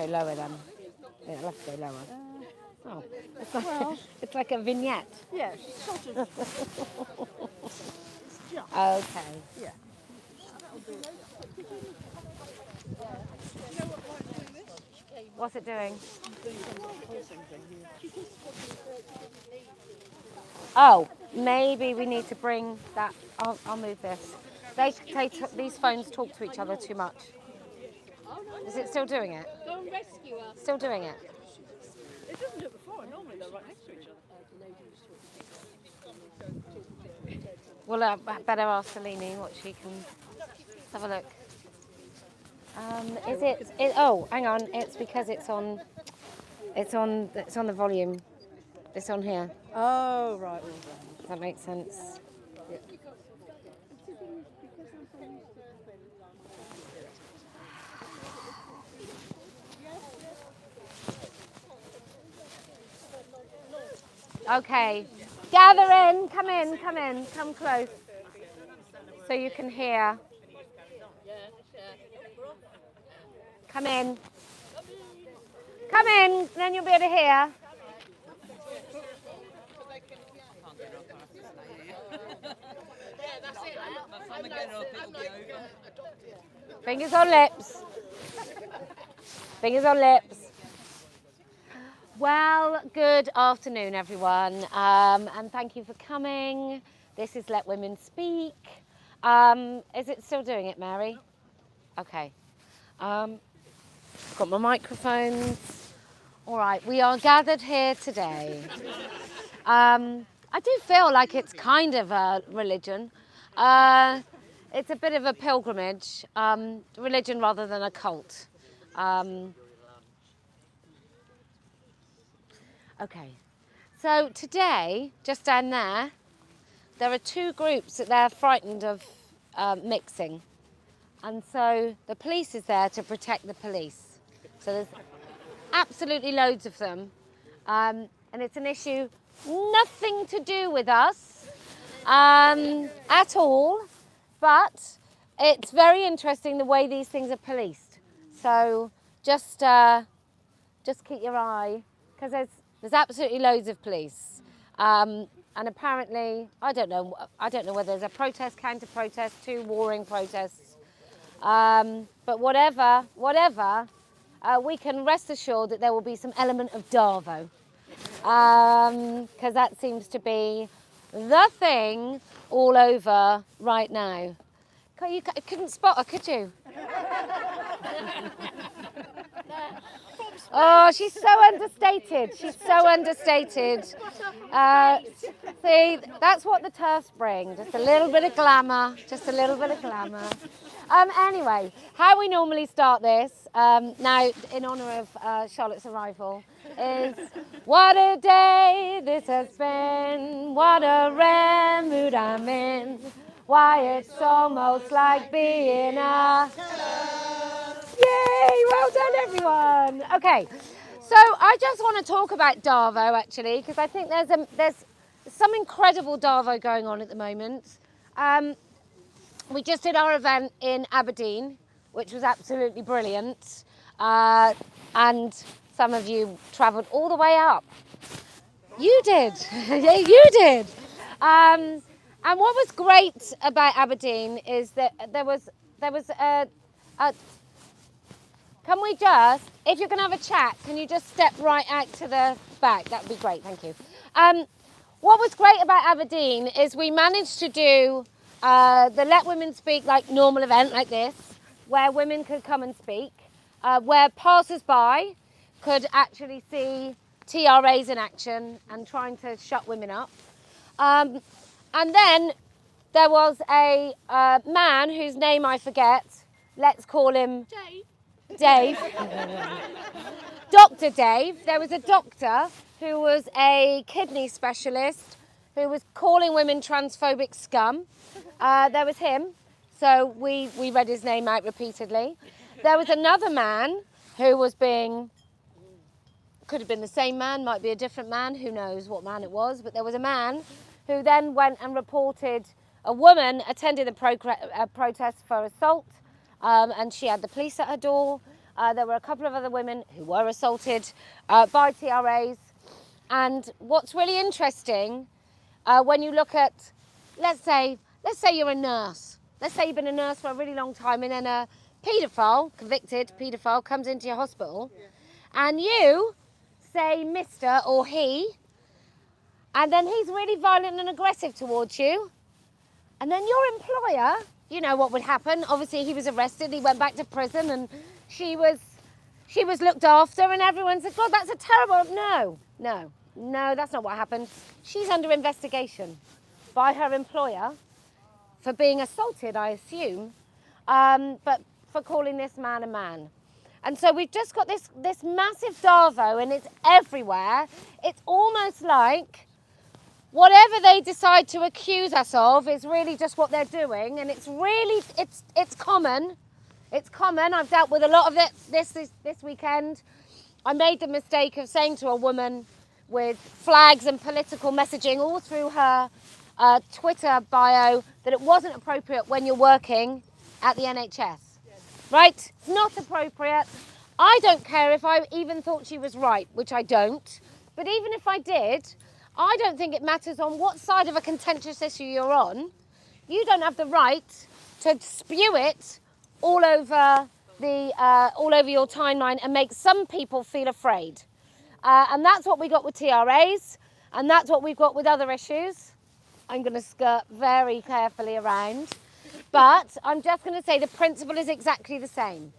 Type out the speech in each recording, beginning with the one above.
go lower then. It'll have to go lower. Oh, it's like a vignette. Yeah, sort of. Okay. Yeah. What's it doing? Oh, maybe we need to bring that. I'll move this. These phones talk to each other too much. Is it still doing it? Go and rescue her. Still doing it? It doesn't do it before. Normally they're right next to each other. Well, I better ask Selene what she can. Let's have a look. Is it? Oh, hang on. It's because it's on. It's on the volume. It's on here. Oh, right. Does that make sense? Yeah. Okay. Gather in. Come in. Come in. Come close. So you can hear. Come in. Come in, then you'll be able to hear. Fingers on lips. Fingers on lips. Well, good afternoon, everyone, and thank you for coming. This is Let Women Speak. Is it still doing it, Mary? Okay. Got my microphones. All right, we are gathered here today. I do feel like it's kind of a religion. It's a bit of a pilgrimage, religion rather than a cult. Okay, so today, just down there are two groups that they're frightened of mixing. And so the police is there to protect the police. So there's absolutely loads of them. And it's an issue nothing to do with us at all. But it's very interesting the way these things are policed. So just keep your eye, because there's absolutely loads of police. And apparently, I don't know whether there's a protest, counter-protest, two warring protests. But whatever, we can rest assured that there will be some element of Darvo. Because that seems to be the thing all over right now. You couldn't spot her, could you? Oh, she's so understated. She's so understated. See, that's what the turfs bring. Just a little bit of glamour. Just a little bit of glamour. Anyway, how we normally start this, now in honour of Charlotte's arrival, is what a day this has been. What a rare mood I'm in. Why, it's almost like being a... Yay! Well done, everyone. Okay, so I just want to talk about Darvo actually, because I think there's some incredible Darvo going on at the moment. We just did our event in Aberdeen, which was absolutely brilliant, and some of you travelled all the way up. You did, yeah, you did. And what was great about Aberdeen is that there was a can we just, if you're going to have a chat, can you just step right out to the back? That would be great, thank you. What was great about Aberdeen is we managed to do the Let Women Speak like normal event like this, where women could come and speak, where passers-by could actually see TRAs in action and trying to shut women up. And then there was a man whose name I forget. Let's call him Dave. Dr. Dave. There was a doctor who was a kidney specialist who was calling women transphobic scum. There was him. So we read his name out repeatedly. There was another man who was could have been the same man, might be a different man, who knows what man it was, but there was a man who then went and reported a woman attending a protest for assault, and she had the police at her door. There were a couple of other women who were assaulted by TRAs. And what's really interesting, when you look at, let's say you're a nurse. Let's say you've been a nurse for a really long time, and then a paedophile, convicted paedophile, comes into your hospital, and you say Mr. or he, and then he's really violent and aggressive towards you, and then your employer, you know what would happen. Obviously, he was arrested, he went back to prison, and she was looked after, and everyone said, God, that's a terrible... No, that's not what happened. She's under investigation by her employer for being assaulted, I assume, but for calling this man a man. And so we've just got this massive Darvo, and it's everywhere. It's almost like whatever they decide to accuse us of is really just what they're doing, and it's really, it's common. It's common. I've dealt with a lot of it this weekend. I made the mistake of saying to a woman with flags and political messaging all through her Twitter bio that it wasn't appropriate when you're working at the NHS. Right? It's not appropriate. I don't care if I even thought she was right, which I don't. But even if I did, I don't think it matters on what side of a contentious issue you're on. You don't have the right to spew it all over your timeline and make some people feel afraid. And that's what we got with TRAs, and that's what we've got with other issues. I'm going to skirt very carefully around, but I'm just going to say the principle is exactly the same.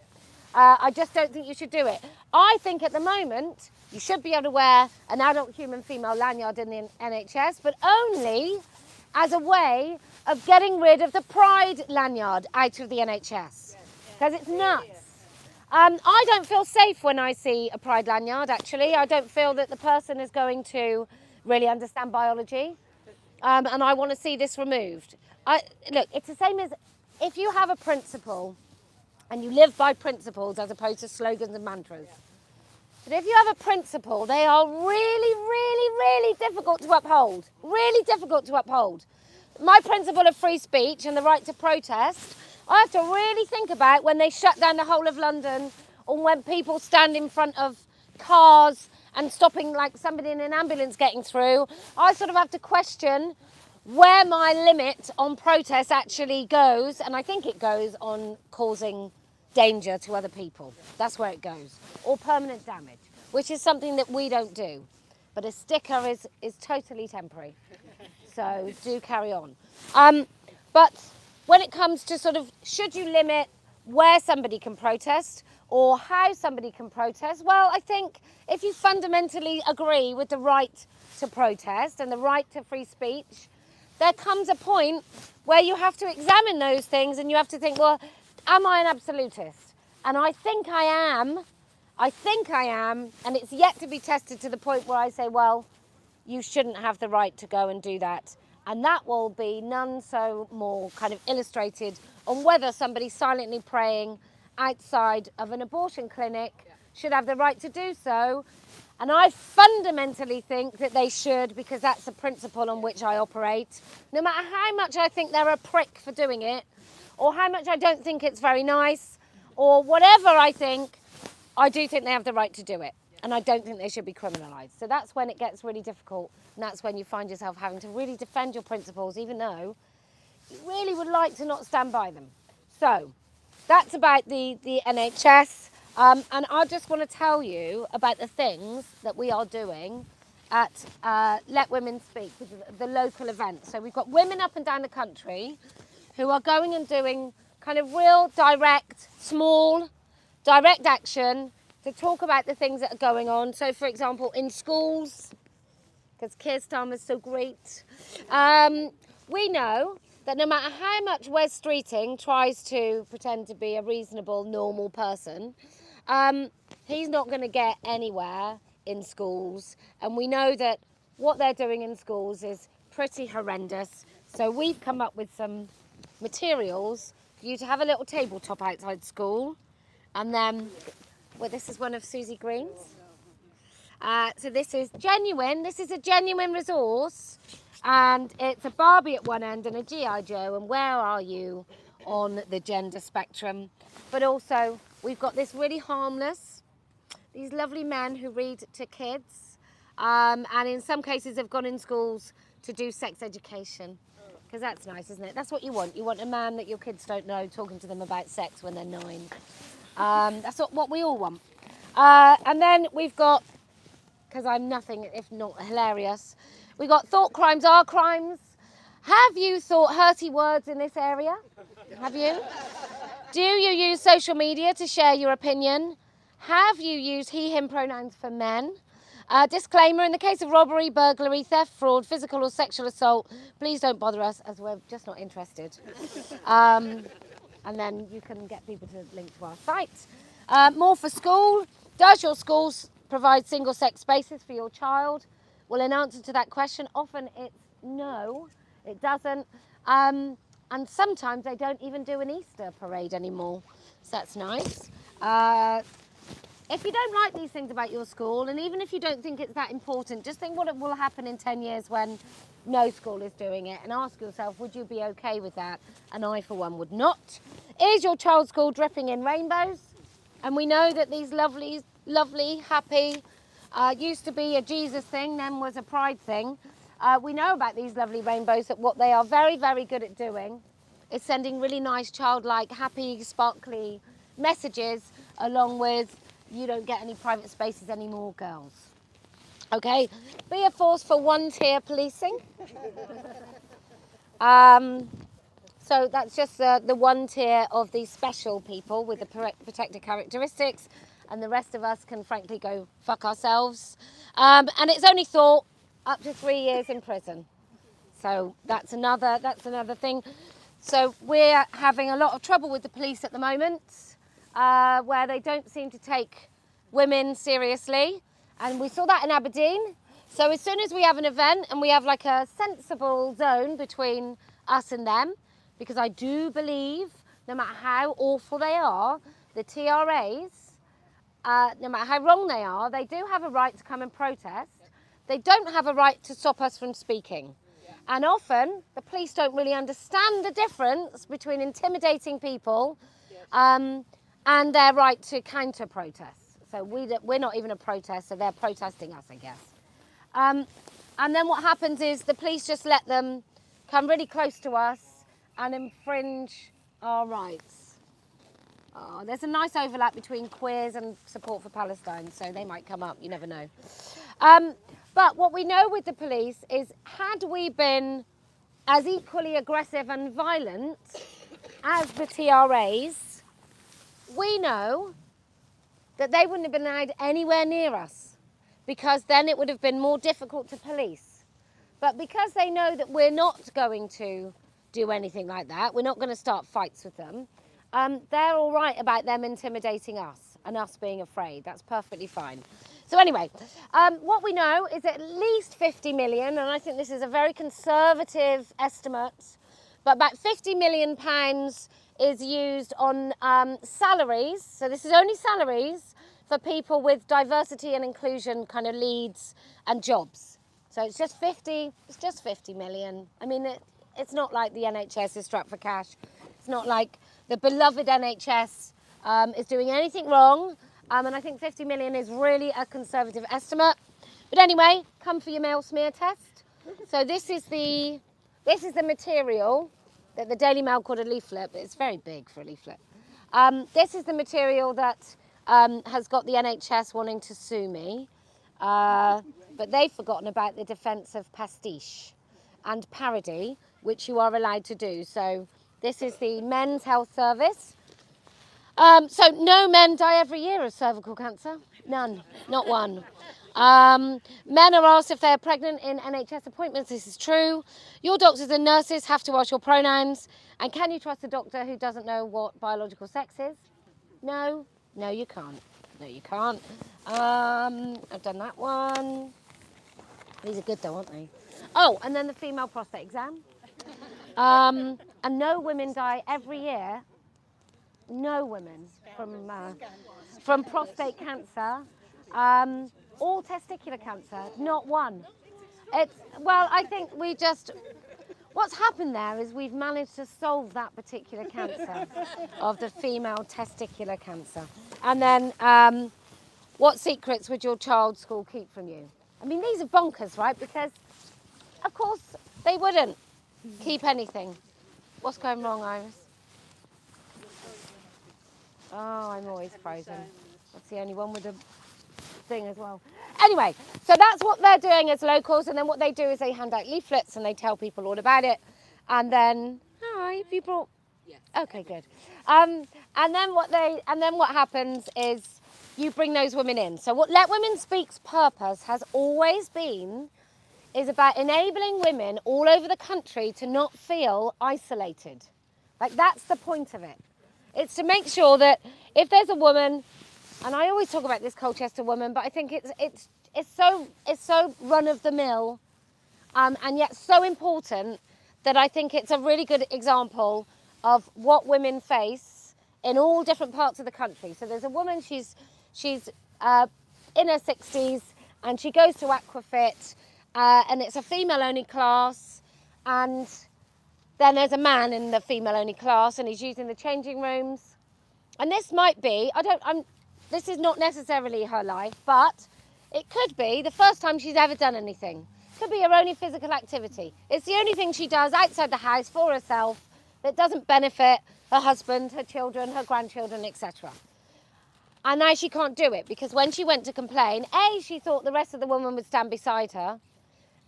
I just don't think you should do it. I think at the moment you should be able to wear an adult human female lanyard in the NHS, but only as a way of getting rid of the pride lanyard out of the NHS, because it's nuts. I don't feel safe when I see a pride lanyard, actually. I don't feel that the person is going to really understand biology, and I want to see this removed. Look, it's the same as if you have a principle and you live by principles as opposed to slogans and mantras. But if you have a principle, they are really, really, really difficult to uphold. Really difficult to uphold. My principle of free speech and the right to protest, I have to really think about when they shut down the whole of London, or when people stand in front of cars and stopping like somebody in an ambulance getting through. I sort of have to question where my limit on protest actually goes, and I think it goes on causing danger to other people. That's where it goes. Or permanent damage, which is something that we don't do. But a sticker is totally temporary. So do carry on. But when it comes to sort of, should you limit where somebody can protest or how somebody can protest? Well, I think if you fundamentally agree with the right to protest and the right to free speech, there comes a point where you have to examine those things and you have to think, well, am I an absolutist? And I think I am. And it's yet to be tested to the point where I say, well, you shouldn't have the right to go and do that. And that will be none so more kind of illustrated on whether somebody silently praying outside of an abortion clinic should have the right to do so. And I fundamentally think that they should, because that's the principle on which I operate. No matter how much I think they're a prick for doing it, or how much I don't think it's very nice, or whatever I think, I do think they have the right to do it. And I don't think they should be criminalised. So that's when it gets really difficult. And that's when you find yourself having to really defend your principles, even though you really would like to not stand by them. So that's about the NHS. And I just want to tell you about the things that we are doing at Let Women Speak, which is the local event. So we've got women up and down the country who are going and doing kind of real direct, small, direct action to talk about the things that are going on. So, for example, in schools, because Keir Starmer's so great, we know that no matter how much Wes Streeting tries to pretend to be a reasonable, normal person, he's not going to get anywhere in schools. And we know that what they're doing in schools is pretty horrendous. So we've come up with some materials for you to have a little tabletop outside school. And then, well, this is one of Susie Green's. So this is genuine. This is a genuine resource. And it's a Barbie at one end and a G.I. Joe. And where are you on the gender spectrum. But also, we've got this really harmless, these lovely men who read to kids, and in some cases have gone in schools to do sex education. Because that's nice, isn't it? That's what you want. You want a man that your kids don't know talking to them about sex when they're 9. That's what we all want. And then we've got, because I'm nothing if not hilarious, we've got thought crimes are crimes. Have you thought hurty words in this area? Have you? Do you use social media to share your opinion? Have you used he, him pronouns for men? Disclaimer, in the case of robbery, burglary, theft, fraud, physical or sexual assault, please don't bother us as we're just not interested. And then you can get people to link to our site. More for school. Does your school provide single-sex spaces for your child? Well, in answer to that question, often it's no, it doesn't. And sometimes they don't even do an Easter parade anymore. So that's nice. If you don't like these things about your school, and even if you don't think it's that important, just think what will happen in 10 years when no school is doing it, and ask yourself, would you be okay with that? And I, for one, would not. Is your child's school dripping in rainbows? And we know that these lovely, happy, used to be a Jesus thing, then was a pride thing. We know about these lovely rainbows, that what they are very, very good at doing is sending really nice, childlike, happy, sparkly messages, along with you don't get any private spaces anymore, girls. Okay, be a force for one-tier policing. So that's just the one tier of the special people with the protected characteristics, and the rest of us can frankly go fuck ourselves. And it's only thought up to 3 years in prison. So that's another thing. So we're having a lot of trouble with the police at the moment, where they don't seem to take women seriously. And we saw that in Aberdeen. So as soon as we have an event and we have like a sensible zone between us and them, because I do believe no matter how awful they are, the TRAs, no matter how wrong they are, they do have a right to come and protest. They don't have a right to stop us from speaking. And often the police don't really understand the difference between intimidating people and their right to counter protest. So we're not even a protest, so they're protesting us, I guess. And then what happens is the police just let them come really close to us and infringe our rights. Oh, there's a nice overlap between queers and support for Palestine, so they might come up, you never know. But what we know with the police is, had we been as equally aggressive and violent as the TRAs, we know that they wouldn't have been allowed anywhere near us, because then it would have been more difficult to police. But because they know that we're not going to do anything like that, we're not going to start fights with them, they're all right about them intimidating us and us being afraid. That's perfectly fine. So anyway, what we know is at least 50 million, and I think this is a very conservative estimate, but about 50 million pounds is used on salaries. So this is only salaries for people with diversity and inclusion kind of leads and jobs. So it's just 50 million. I mean, it's not like the NHS is strapped for cash. It's not like the beloved NHS is doing anything wrong. And I think 50 million is really a conservative estimate. But anyway, come for your male smear test. So this is the material that the Daily Mail called a leaflet, but it's very big for a leaflet. This is the material that has got the NHS wanting to sue me. But they've forgotten about the defence of pastiche and parody, which you are allowed to do. So this is the Men's Health Service. So no men die every year of cervical cancer. None, not one. Men are asked if they're pregnant in NHS appointments. This is true. Your doctors and nurses have to ask your pronouns. And can you trust a doctor who doesn't know what biological sex is? No, you can't. No, you can't. I've done that one. These are good though, aren't they? Oh, and then the female prostate exam. And no women die every year. No women from prostate cancer or testicular cancer. Not one. I think we just What's happened there is we've managed to solve that particular cancer of the female testicular cancer. And then, what secrets would your child's school keep from you? I mean, these are bonkers, right? Because, of course, they wouldn't keep anything. What's going wrong, Iris? Oh, I'm always frozen. That's the only one with a thing as well. Anyway, so that's what they're doing as locals, and then what they do is they hand out leaflets and they tell people all about it. And then, hi, have you brought? Yes. Okay, good. And then what happens is you bring those women in. So what Let Women Speak's purpose has always been is about enabling women all over the country to not feel isolated. Like, that's the point of it. It's to make sure that if there's a woman, and I always talk about this Colchester woman, but I think it's so run of the mill, and yet so important that I think it's a really good example of what women face in all different parts of the country. So there's a woman, she's in her 60s, and she goes to Aquafit, and it's a female-only class, and then there's a man in the female-only class, and he's using the changing rooms. And this might be, this is not necessarily her life, but it could be the first time she's ever done anything. Could be her only physical activity. It's the only thing she does outside the house for herself that doesn't benefit her husband, her children, her grandchildren, etc. And now she can't do it because when she went to complain, A, she thought the rest of the women would stand beside her.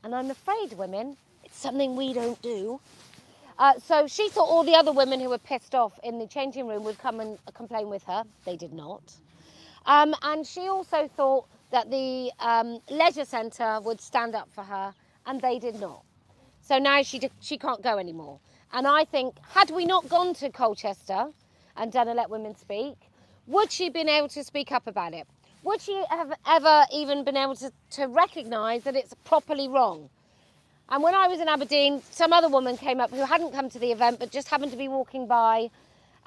And I'm afraid, women, it's something we don't do. So she thought all the other women who were pissed off in the changing room would come and complain with her. They did not. And she also thought that the leisure centre would stand up for her, and they did not. So now she can't go anymore. And I think, had we not gone to Colchester and done a Let Women Speak, would she have been able to speak up about it? Would she have ever even been able to recognise that it's properly wrong? And when I was in Aberdeen, some other woman came up who hadn't come to the event but just happened to be walking by.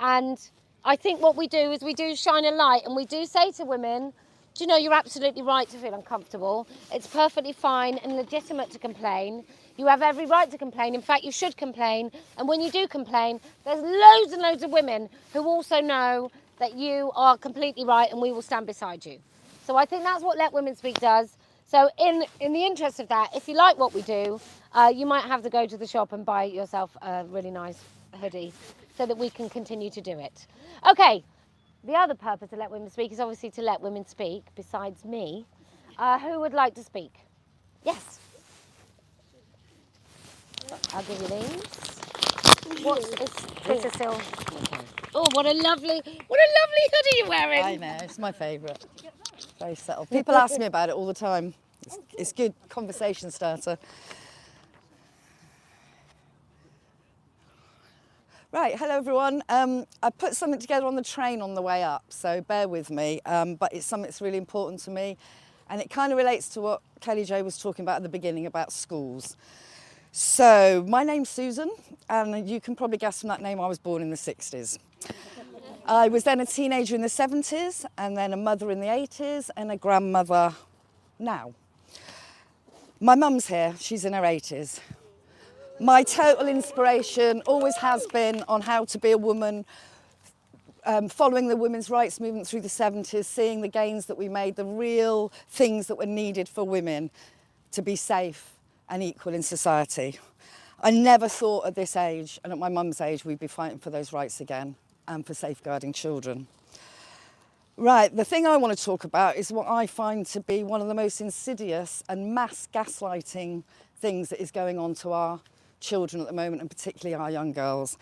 And I think what we do is we do shine a light, and we do say to women, do you know, you're absolutely right to feel uncomfortable. It's perfectly fine and legitimate to complain. You have every right to complain. In fact, you should complain. And when you do complain, there's loads and loads of women who also know that you are completely right and we will stand beside you. So I think that's what Let Women Speak does. So in the interest of that, if you like what we do, you might have to go to the shop and buy yourself a really nice hoodie so that we can continue to do it. Okay, the other purpose of Let Women Speak is obviously to let women speak, besides me. Who would like to speak? Yes. I'll give you these. This is still... Okay. Oh, what a lovely hoodie you're wearing. I know, it's my favourite. Very subtle. People ask me about it all the time. It's good conversation starter. Right, hello everyone. I put something together on the train on the way up, so bear with me. But it's something that's really important to me, and it kind of relates to what Kellie-Jay was talking about at the beginning about schools. So my name's Susan, and you can probably guess from that name I was born in the 60s. I was then a teenager in the 70s, and then a mother in the 80s, and a grandmother now. My mum's here, she's in her 80s. My total inspiration always has been on how to be a woman, following the women's rights movement through the 70s, seeing the gains that we made, the real things that were needed for women to be safe and equal in society. I never thought at this age, and at my mum's age, we'd be fighting for those rights again and for safeguarding children. Right, the thing I want to talk about is what I find to be one of the most insidious and mass gaslighting things that is going on to our children at the moment, and particularly our young girls.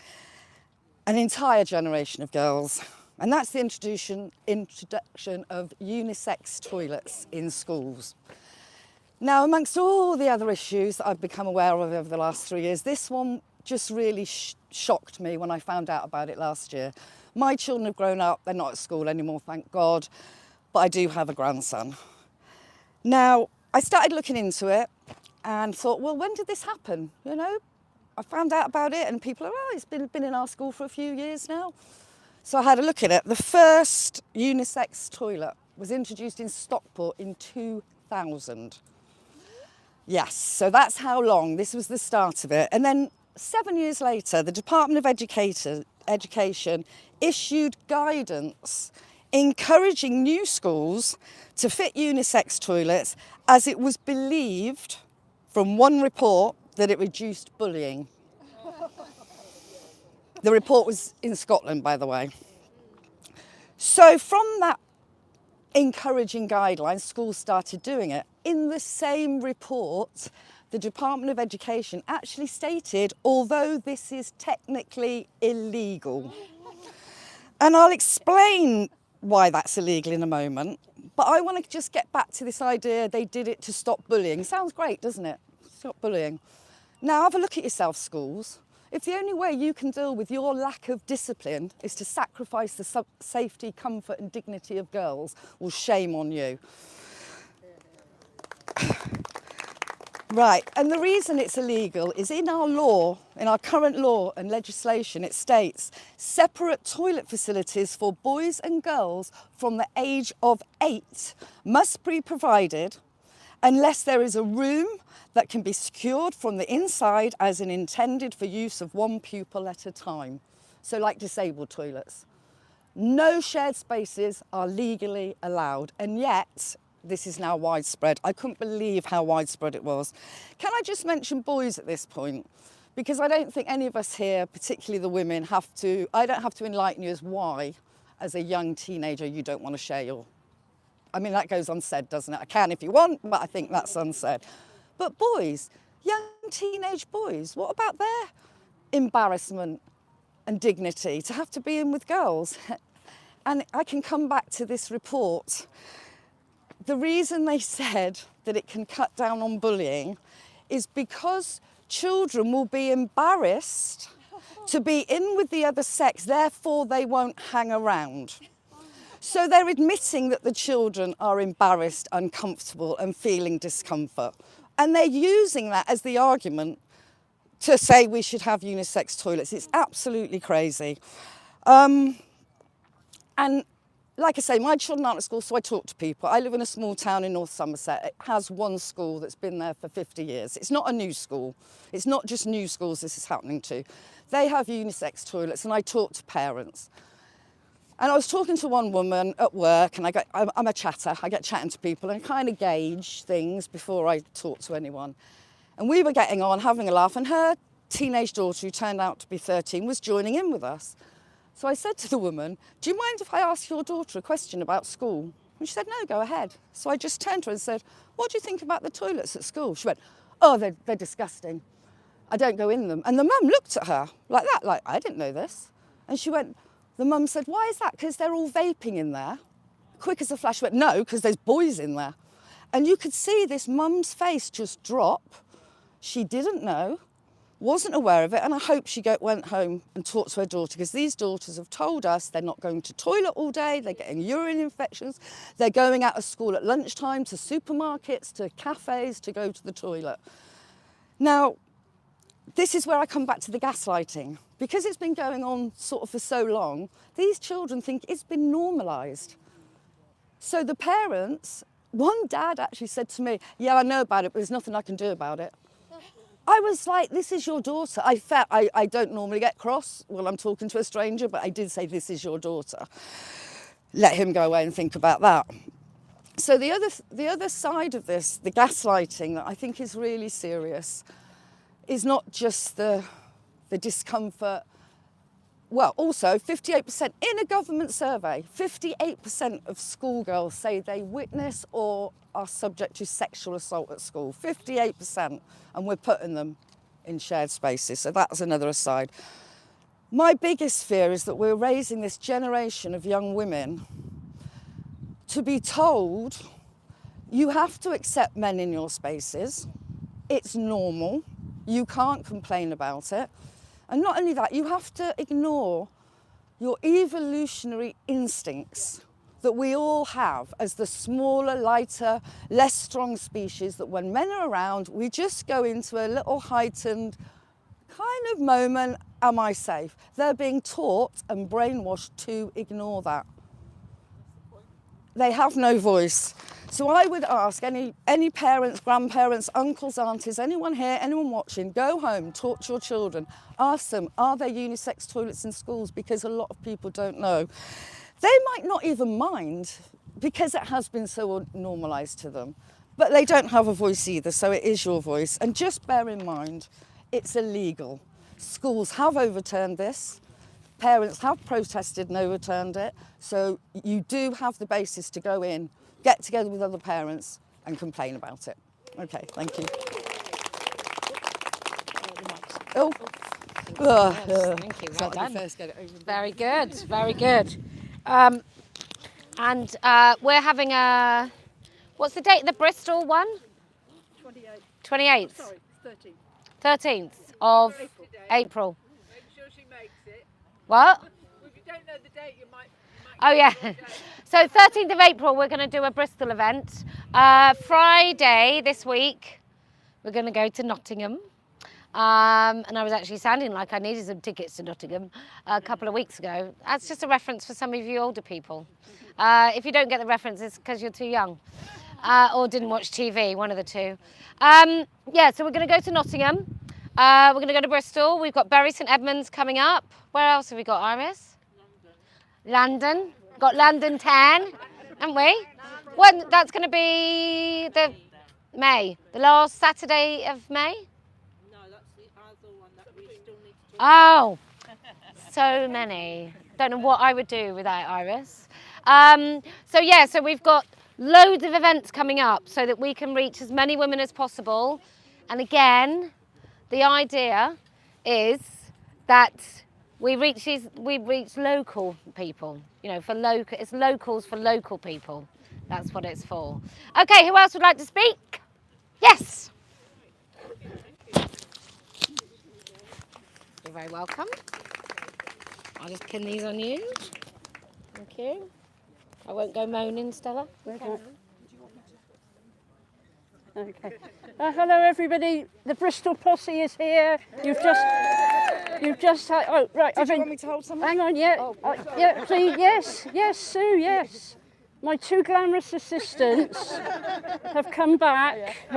An entire generation of girls. And that's the introduction of unisex toilets in schools. Now, amongst all the other issues that I've become aware of over the last 3 years, this one just really shocked me when I found out about it last year. My children have grown up, they're not at school anymore, thank God, but I do have a grandson. Now, I started looking into it and thought, well, when did this happen? You know, I found out about it and people are, oh, it's been in our school for a few years now. So I had a look at it. The first unisex toilet was introduced in Stockport in 2000. Yes, so that's how long. This was the start of it. And then 7 years later, the Department of Education issued guidance encouraging new schools to fit unisex toilets as it was believed from one report that it reduced bullying. The report was in Scotland, by the way. So from that encouraging guidelines, schools started doing it. In the same report, the Department of Education actually stated, although this is technically illegal. And I'll explain why that's illegal in a moment, but I want to just get back to this idea they did it to stop bullying. Sounds great, doesn't it? Stop bullying. Now have a look at yourself, schools. If the only way you can deal with your lack of discipline is to sacrifice the safety, comfort and dignity of girls, well, shame on you. Right, and the reason it's illegal is in our law, in our current law and legislation, it states separate toilet facilities for boys and girls from the age of 8 must be provided unless there is a room that can be secured from the inside as in intended for use of one pupil at a time. So like disabled toilets. No shared spaces are legally allowed, and yet this is now widespread. I couldn't believe how widespread it was. Can I just mention boys at this point? Because I don't think any of us here, particularly the women, I don't have to enlighten you as why, as a young teenager, you don't want to share your... I mean, that goes unsaid, doesn't it? I can if you want, but I think that's unsaid. But boys, young teenage boys, what about their embarrassment and dignity to have to be in with girls? And I can come back to this report. The reason they said that it can cut down on bullying is because children will be embarrassed to be in with the other sex, therefore they won't hang around. So they're admitting that the children are embarrassed, uncomfortable and feeling discomfort. And they're using that as the argument to say we should have unisex toilets. It's absolutely crazy. And like I say, my children aren't at school, so I talk to people. I live in a small town in North Somerset. It has one school that's been there for 50 years. It's not a new school. It's not just new schools this is happening to. They have unisex toilets, and I talk to parents. And I was talking to one woman at work, and I'm a chatter. I get chatting to people and kind of gauge things before I talk to anyone. And we were getting on, having a laugh, and her teenage daughter, who turned out to be 13, was joining in with us. So I said to the woman, do you mind if I ask your daughter a question about school? And she said, no, go ahead. So I just turned to her and said, what do you think about the toilets at school? She went, oh, they're disgusting. I don't go in them. And the mum looked at her like that, like, I didn't know this. And she went, the mum said, why is that? Because they're all vaping in there. Quick as a flash, she went, no, because there's boys in there. And you could see this mum's face just drop. She didn't know, wasn't aware of it, and I hope she went home and talked to her daughter, because these daughters have told us they're not going to toilet all day, they're getting urine infections, they're going out of school at lunchtime to supermarkets, to cafes to go to the toilet. Now, this is where I come back to the gaslighting. Because it's been going on sort of for so long, these children think it's been normalised. So the parents, one dad actually said to me, yeah, I know about it, but there's nothing I can do about it. I was like, this is your daughter. I don't normally get cross when I'm talking to a stranger, but I did say, this is your daughter. Let him go away and think about that. So the other side of this, the gaslighting that I think is really serious, is not just the discomfort. Well, also 58%, in a government survey, 58% of schoolgirls say they witness or are subject to sexual assault at school. 58%, and we're putting them in shared spaces, so that's another aside. My biggest fear is that we're raising this generation of young women to be told, you have to accept men in your spaces, it's normal, you can't complain about it. And not only that, you have to ignore your evolutionary instincts that we all have as the smaller, lighter, less strong species, that when men are around, we just go into a little heightened kind of moment, am I safe? They're being taught and brainwashed to ignore that. They have no voice. So I would ask any parents, grandparents, uncles, aunties, anyone here, anyone watching, go home, talk to your children, ask them, are there unisex toilets in schools? Because a lot of people don't know. They might not even mind because it has been so normalised to them, but they don't have a voice either, so it is your voice. And just bear in mind, it's illegal. Schools have overturned this. Parents have protested and overturned it, so you do have the basis to go in, get together with other parents and complain about it. Okay, thank you. Oh. Yes, thank you. Well done. First get it over. Very good, very good. And we're having a, what's the date? The Bristol one? 28. 28th, Sorry, 13. 13th of April. Make sure she makes it. What? If you don't know the date, you might Oh yeah. So 13th of April, we're going to do a Bristol event. Friday this week, we're going to go to Nottingham. And I was actually sounding like I needed some tickets to Nottingham a couple of weeks ago. That's just a reference for some of you older people. If you don't get the reference, it's because you're too young or didn't watch TV, one of the two. Yeah, so we're going to go to Nottingham. We're going to go to Bristol. We've got Bury St Edmunds coming up. Where else have we got, Iris? London. Got London 10, haven't we? When, that's going to be the last Saturday of May. No, that's the other one that we still need to talk. Oh, so many. Don't know what I would do without Iris. So yeah, so we've got loads of events coming up so that we can reach as many women as possible. And again, the idea is that we reach local people. You know, it's locals for local people. That's what it's for. Okay, who else would like to speak? Yes. You're very welcome. I'll just pin these on you. Thank you. I won't go moaning, Stella. Okay. Hello, everybody. The Bristol posse is here. You've just had. Oh, right. Did you want me to hold something? Hang on. Yeah. Oh. Yeah. Please. Yes, Sue. Yes. My two glamorous assistants have come back. I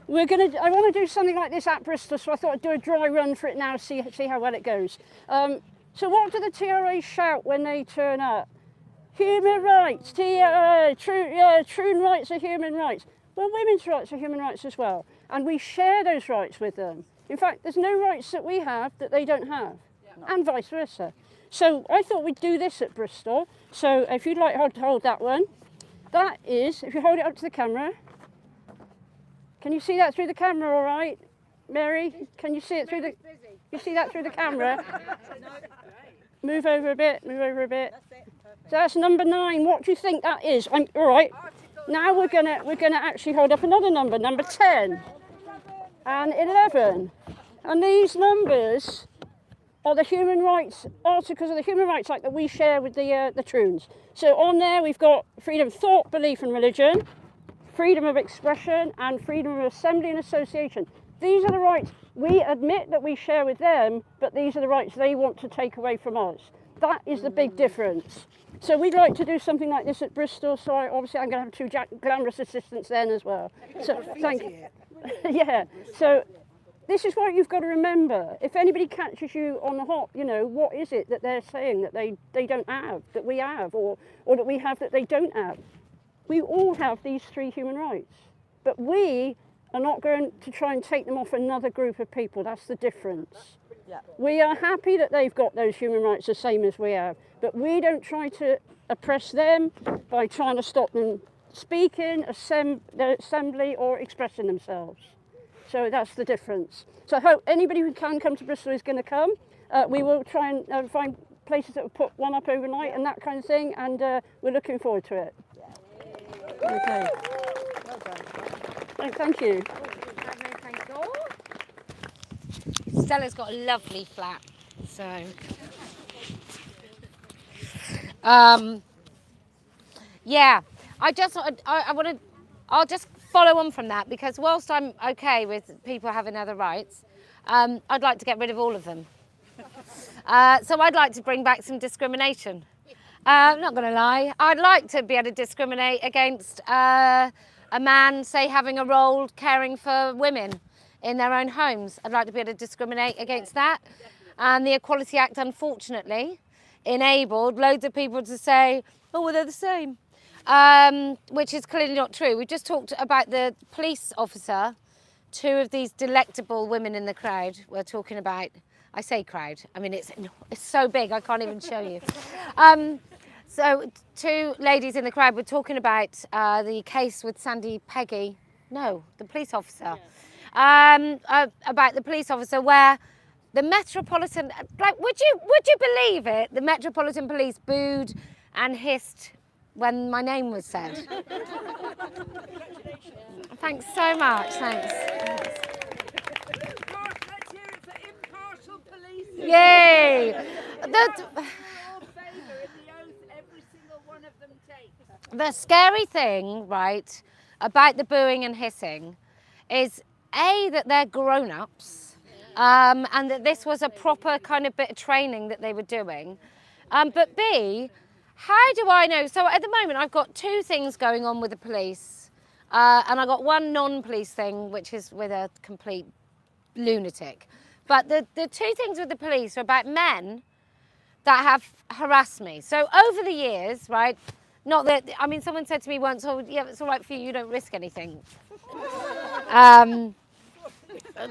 want to do something like this at Bristol, so I thought I'd do a dry run for it now. See how well it goes. So what do the TRA shout when they turn up? Human rights. True rights are human rights. Well, women's rights are human rights as well, and we share those rights with them. In fact, there's no rights that we have that they don't have, and vice versa. So I thought we'd do this at Bristol. So if you'd like to hold that one, that is, if you hold it up to the camera, can you see that through the camera all right? Mary, can you see it through the, you see that through the camera? Move over a bit. So that's number 9. What do you think that is? All right. Now we're gonna actually hold up another number 10 and 11, and these numbers are the human rights articles of the Human Rights Act that we share with the Troons. So on there we've got freedom of thought, belief, and religion, freedom of expression, and freedom of assembly and association. These are the rights we admit that we share with them, but these are the rights they want to take away from us. That is the big difference. So we'd like to do something like this at Bristol. So obviously I'm going to have 2 glamorous assistants then as well. So thank you. Yeah. So this is what you've got to remember. If anybody catches you on the hop, you know, what is it that they're saying that they don't have, that we have, or that we have that they don't have? We all have these 3 human rights, but we are not going to try and take them off another group of people. That's the difference. Yeah. We are happy that they've got those human rights the same as we have, but we don't try to oppress them by trying to stop them speaking, their assembly, or expressing themselves. So that's the difference. So I hope anybody who can come to Bristol is going to come. We will try and find places that will put one up overnight and that kind of thing, and we're looking forward to it. Okay. Well done. Thank you. Stella's got a lovely flat, so yeah. I'll just follow on from that, because whilst I'm okay with people having other rights, I'd like to get rid of all of them. So I'd like to bring back some discrimination. Not going to lie. I'd like to be able to discriminate against a man, say, having a role caring for women in their own homes. I'd like to be able to discriminate against that. And the Equality Act, unfortunately, enabled loads of people to say, oh, well, they're the same, which is clearly not true. We just talked about the police officer. Two of these delectable women in the crowd were talking about, I say crowd, I mean, it's so big, I can't even show you. So two ladies in the crowd were talking about the case with Sandy Peggy, no, the police officer, about the police officer where the Metropolitan, like, would you believe it? The Metropolitan Police booed and hissed when my name was said. Thanks so much, thanks. Let's hear it for impartial policing. Yay! The scary thing, right, about the booing and hissing is A, that they're grown-ups, and that this was a proper kind of bit of training that they were doing. But B, how do I know? So at the moment I've got two things going on with the police, and I've got one non-police thing, which is with a complete lunatic. But the two things with the police are about men that have harassed me. So over the years, right, not that, I mean, someone said to me once, oh, yeah, it's all right for you, you don't risk anything.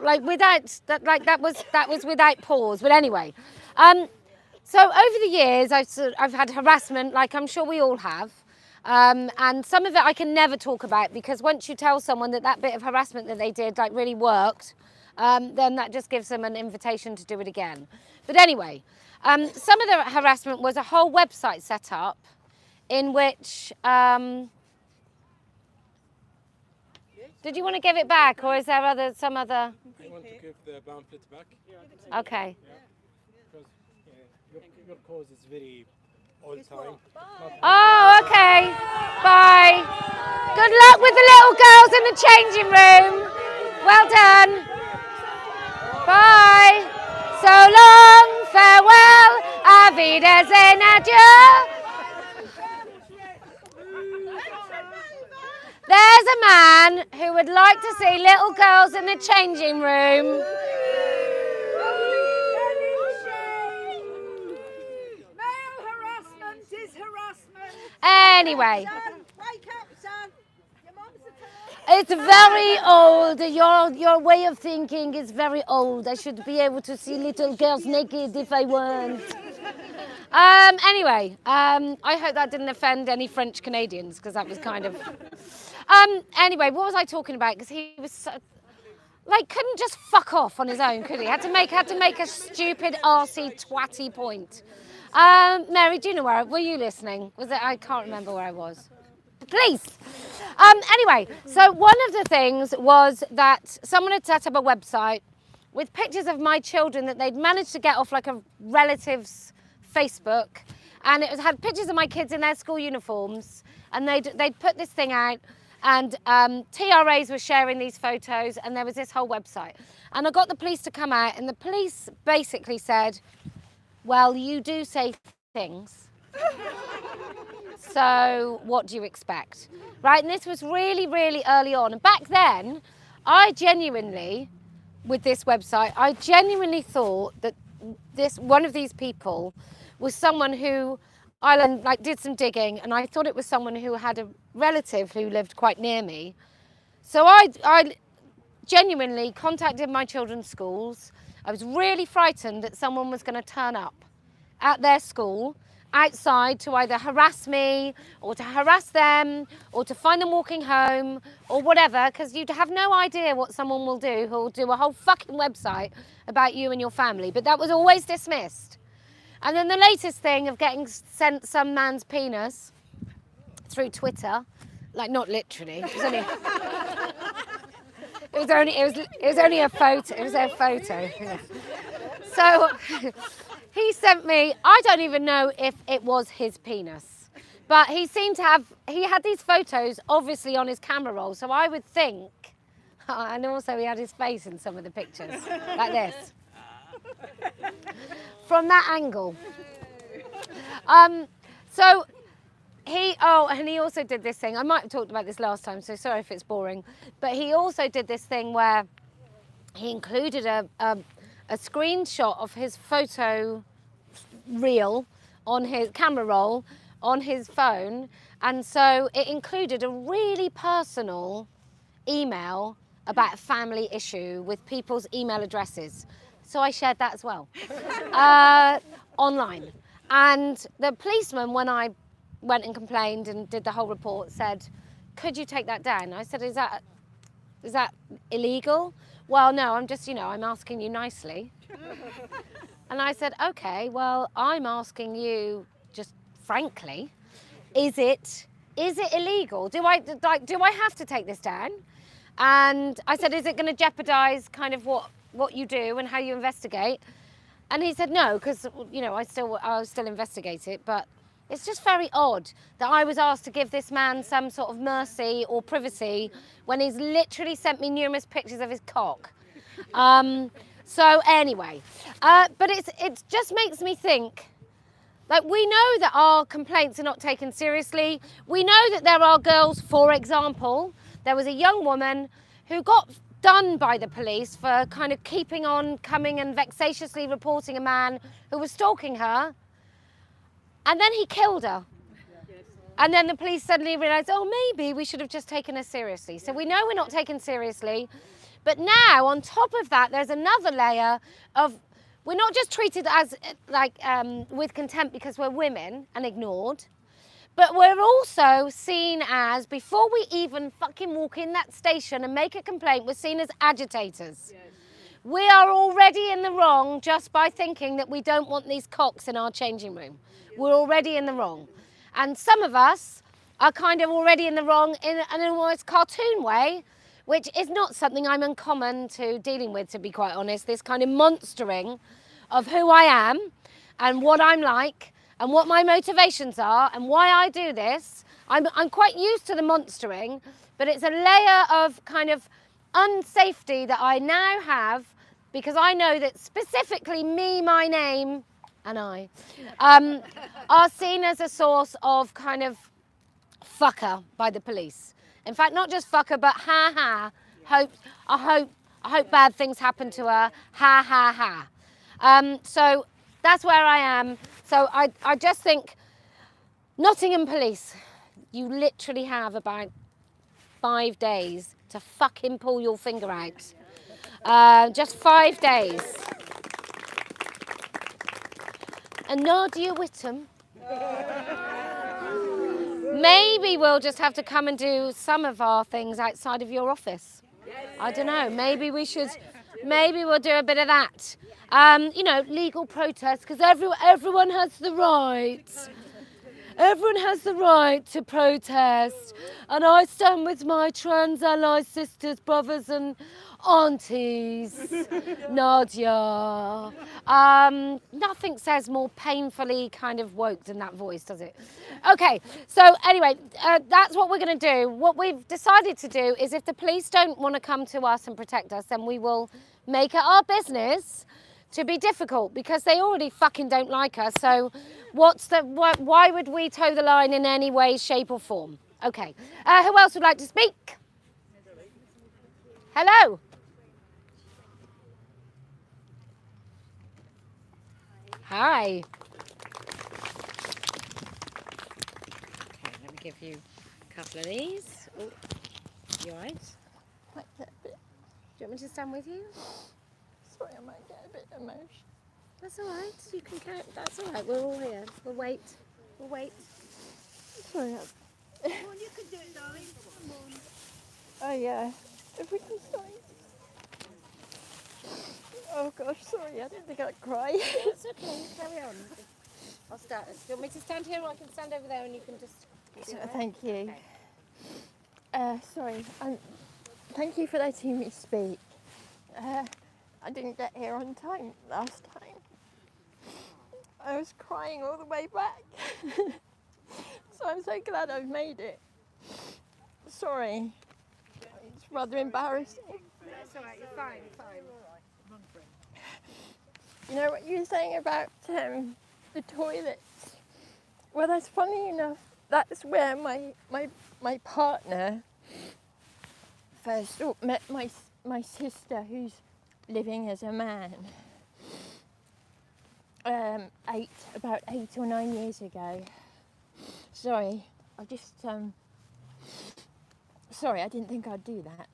Like that was without pause, but anyway. So over the years, I've had harassment, like I'm sure we all have. And some of it I can never talk about, because once you tell someone that bit of harassment that they did like really worked, then that just gives them an invitation to do it again. But anyway, some of the harassment was a whole website set up in which, did you want to give it back, or is there some other? I want to give the pamphlet back. Okay. Because your cause is very old time. Oh, okay. Bye. Good luck with the little girls in the changing room. Well done. Bye. So long, farewell, auf Wiedersehen, adieu. There's a man who would like to see little girls in the changing room. Male harassment is harassment. Anyway. Son, wake up, son. Your mum's a It's very old. Your way of thinking is very old. I should be able to see little girls naked if I want. Anyway, I hope that didn't offend any French Canadians, because that was kind of... Anyway, what was I talking about? Because he was so, like, couldn't just fuck off on his own, could he? Had to make a stupid arsey twatty point. Mary, do you know were you listening? Was it? I can't remember where I was. Please. Anyway, so one of the things was that someone had set up a website with pictures of my children that they'd managed to get off like a relative's Facebook, and it had pictures of my kids in their school uniforms, and they'd put this thing out, and TRAs were sharing these photos, and there was this whole website. And I got the police to come out, and the police basically said, well, you do say things. So what do you expect? Right, and this was really, really early on. And back then, I genuinely, with this website, I genuinely thought that one of these people was someone who I did some digging, and I thought it was someone who had a relative who lived quite near me. So I genuinely contacted my children's schools. I was really frightened that someone was going to turn up at their school outside to either harass me or to harass them or to find them walking home or whatever, because you'd have no idea what someone will do who'll do a whole fucking website about you and your family. But that was always dismissed. And then the latest thing of getting sent some man's penis through Twitter, like not literally, it was only a photo. It was a photo. Yeah. So he sent me, I don't even know if it was his penis, but he had these photos obviously on his camera roll, so I would think, and also he had his face in some of the pictures, like this. From that angle. So he also did this thing. I might have talked about this last time, so sorry if it's boring. But he also did this thing where he included a screenshot of his photo reel on his camera roll on his phone, and so it included a really personal email about a family issue with people's email addresses. So I shared that as well online. And the policeman, when I went and complained and did the whole report, said, "Could you take that down?" I said, "Is that illegal?" "Well, no, I'm just, I'm asking you nicely." And I said, "Okay, well, I'm asking you just frankly, is it illegal? Do I have to take this down?" And I said, "Is it going to jeopardize kind of what you do and how you investigate?" And he said, "No, because I'll still investigate it, but it's just very odd that I was asked to give this man some sort of mercy or privacy when he's literally sent me numerous pictures of his cock." So anyway, but it just makes me think, like, we know that our complaints are not taken seriously. We know that there are girls, for example, there was a young woman who got done by the police for kind of keeping on coming and vexatiously reporting a man who was stalking her, and then he killed her. And then the police suddenly realised, oh, maybe we should have just taken her seriously. So we know we're not taken seriously. But now, on top of that, there's another layer of, we're not just treated as, with contempt because we're women and ignored, but we're also seen as, before we even fucking walk in that station and make a complaint, we're seen as agitators. Yes. We are already in the wrong just by thinking that we don't want these cocks in our changing room. We're already in the wrong. And some of us are kind of already in the wrong in an almost cartoon way, which is not something I'm uncommon to dealing with, to be quite honest. This kind of monstering of who I am and what I'm like and what my motivations are and why I do this. I'm quite used to the monstering, but it's a layer of kind of unsafety that I now have, because I know that specifically me, my name, and I are seen as a source of kind of fucker by the police. In fact, not just fucker, but ha ha. I hope bad things happen to her. Ha ha ha. So that's where I am. So I just think, Nottingham Police, you literally have about 5 days to fucking pull your finger out. Just 5 days. And Nadia Whittam, maybe we'll just have to come and do some of our things outside of your office. I don't know, maybe we'll do a bit of that. Legal protest, because everyone has the right. Everyone has the right to protest. And I stand with my trans ally sisters, brothers and aunties. Nadia. Nothing says more painfully kind of woke than that voice, does it? Okay, so anyway, that's what we're going to do. What we've decided to do is, if the police don't want to come to us and protect us, then we will make it our business to be difficult, because they already fucking don't like us. So why would we toe the line in any way, shape or form? Okay, who else would like to speak? Hello. Hi. Okay, let me give you a couple of these. Oh, you all right? Might get a bit, Do you want me to stand with you? sorry, I might get a bit emotional. That's all right. You can count. That's all right. We're all here. We'll wait. We'll wait. Sorry. Come on, you can do it, darling. Come on. Oh yeah. If we can sign. Oh gosh, sorry, I didn't think I'd cry. That's okay. Carry on. I'll start. Do you want me to stand here, or I can stand over there and you can just... Thank you. Okay. Sorry, thank you for letting me speak. I didn't get here on time last time. I was crying all the way back. So I'm so glad I've made it. Sorry. It's rather embarrassing. That's all right. You're fine. Fine. You know what you were saying about the toilets? Well, that's funny enough. That's where my partner first met my sister, who's living as a man. About 8 or 9 years ago. Sorry, I just sorry, I didn't think I'd do that.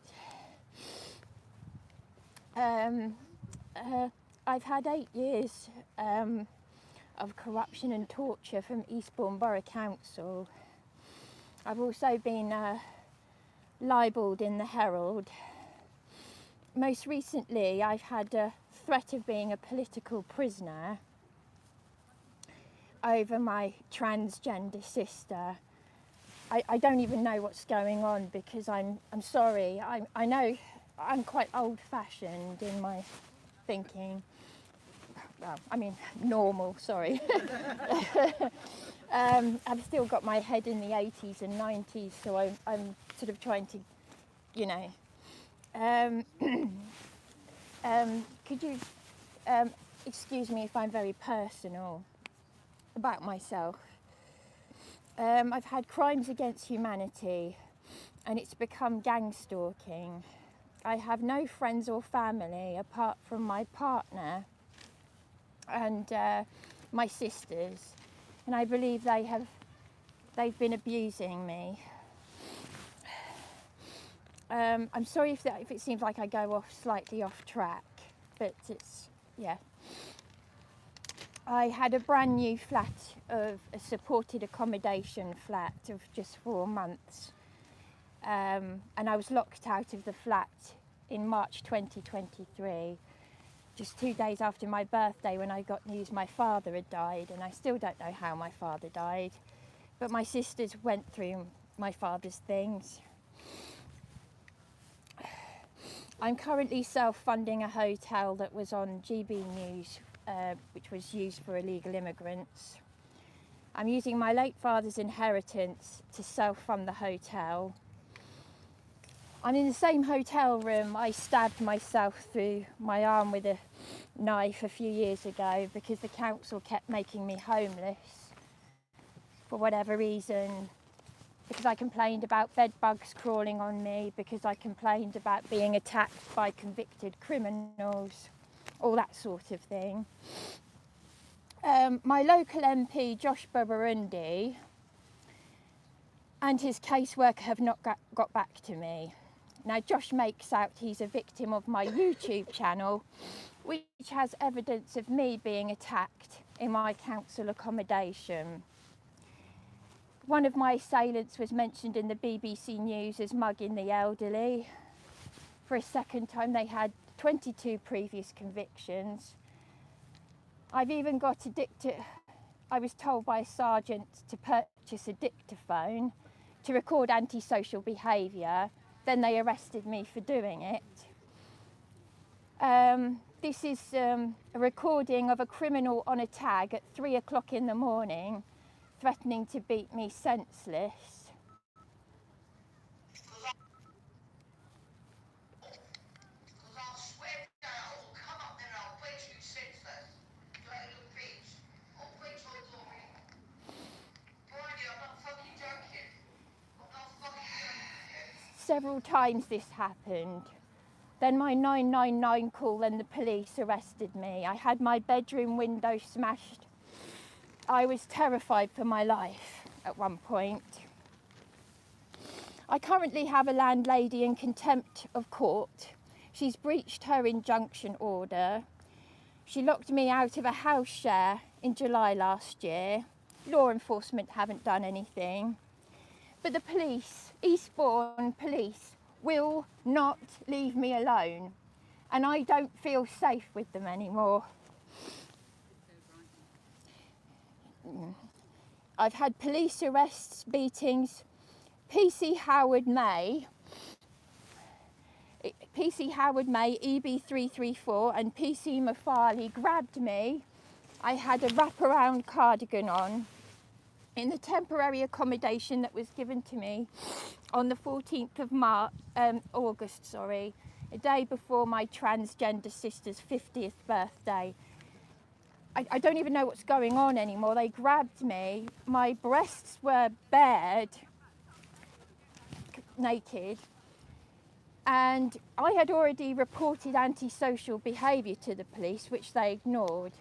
I've had 8 years of corruption and torture from Eastbourne Borough Council. I've also been libelled in the Herald. Most recently, I've had a threat of being a political prisoner over my transgender sister. I don't even know what's going on, because I'm sorry. I know I'm quite old-fashioned in my thinking. Well, I mean, normal, sorry. I've still got my head in the 80s and 90s, so I'm sort of trying to, you know. Could you excuse me if I'm very personal about myself? I've had crimes against humanity, and it's become gang stalking. I have no friends or family apart from my partner and my sisters, and I believe they've been abusing me. I'm sorry if it seems like I go slightly off track, but it's, yeah. I had a brand new flat, of a supported accommodation flat of just 4 months, and I was locked out of the flat in March 2023, just 2 days after my birthday, when I got news my father had died, and I still don't know how my father died, but my sisters went through my father's things. I'm currently self-funding a hotel that was on GB News, which was used for illegal immigrants. I'm using my late father's inheritance to self-fund the hotel. I'm in the same hotel room I stabbed myself through my arm with a knife a few years ago, because the council kept making me homeless for whatever reason. Because I complained about bed bugs crawling on me, because I complained about being attacked by convicted criminals, all that sort of thing. My local MP, Josh Burundi, and his caseworker have not got back to me. Now, Josh makes out he's a victim of my YouTube channel, which has evidence of me being attacked in my council accommodation. One of my assailants was mentioned in the BBC News as mugging the elderly. For a second time, they had 22 previous convictions. I've even got I was told by a sergeant to purchase a dictaphone to record antisocial behaviour. Then they arrested me for doing it. This is a recording of a criminal on a tag at 3 o'clock in the morning, threatening to beat me senseless. Several times this happened. Then my 999 call, then the police arrested me. I had my bedroom window smashed. I was terrified for my life at one point. I currently have a landlady in contempt of court. She's breached her injunction order. She locked me out of a house share in July last year. Law enforcement haven't done anything. But the police, Eastbourne police, will not leave me alone. And I don't feel safe with them anymore. I've had police arrests, beatings. PC Howard May, EB334, and PC Mafali grabbed me. I had a wraparound cardigan on in the temporary accommodation that was given to me on the 14th of August, a day before my transgender sister's 50th birthday. I don't even know what's going on anymore. They grabbed me, my breasts were bared, naked, and I had already reported antisocial behaviour to the police, which they ignored.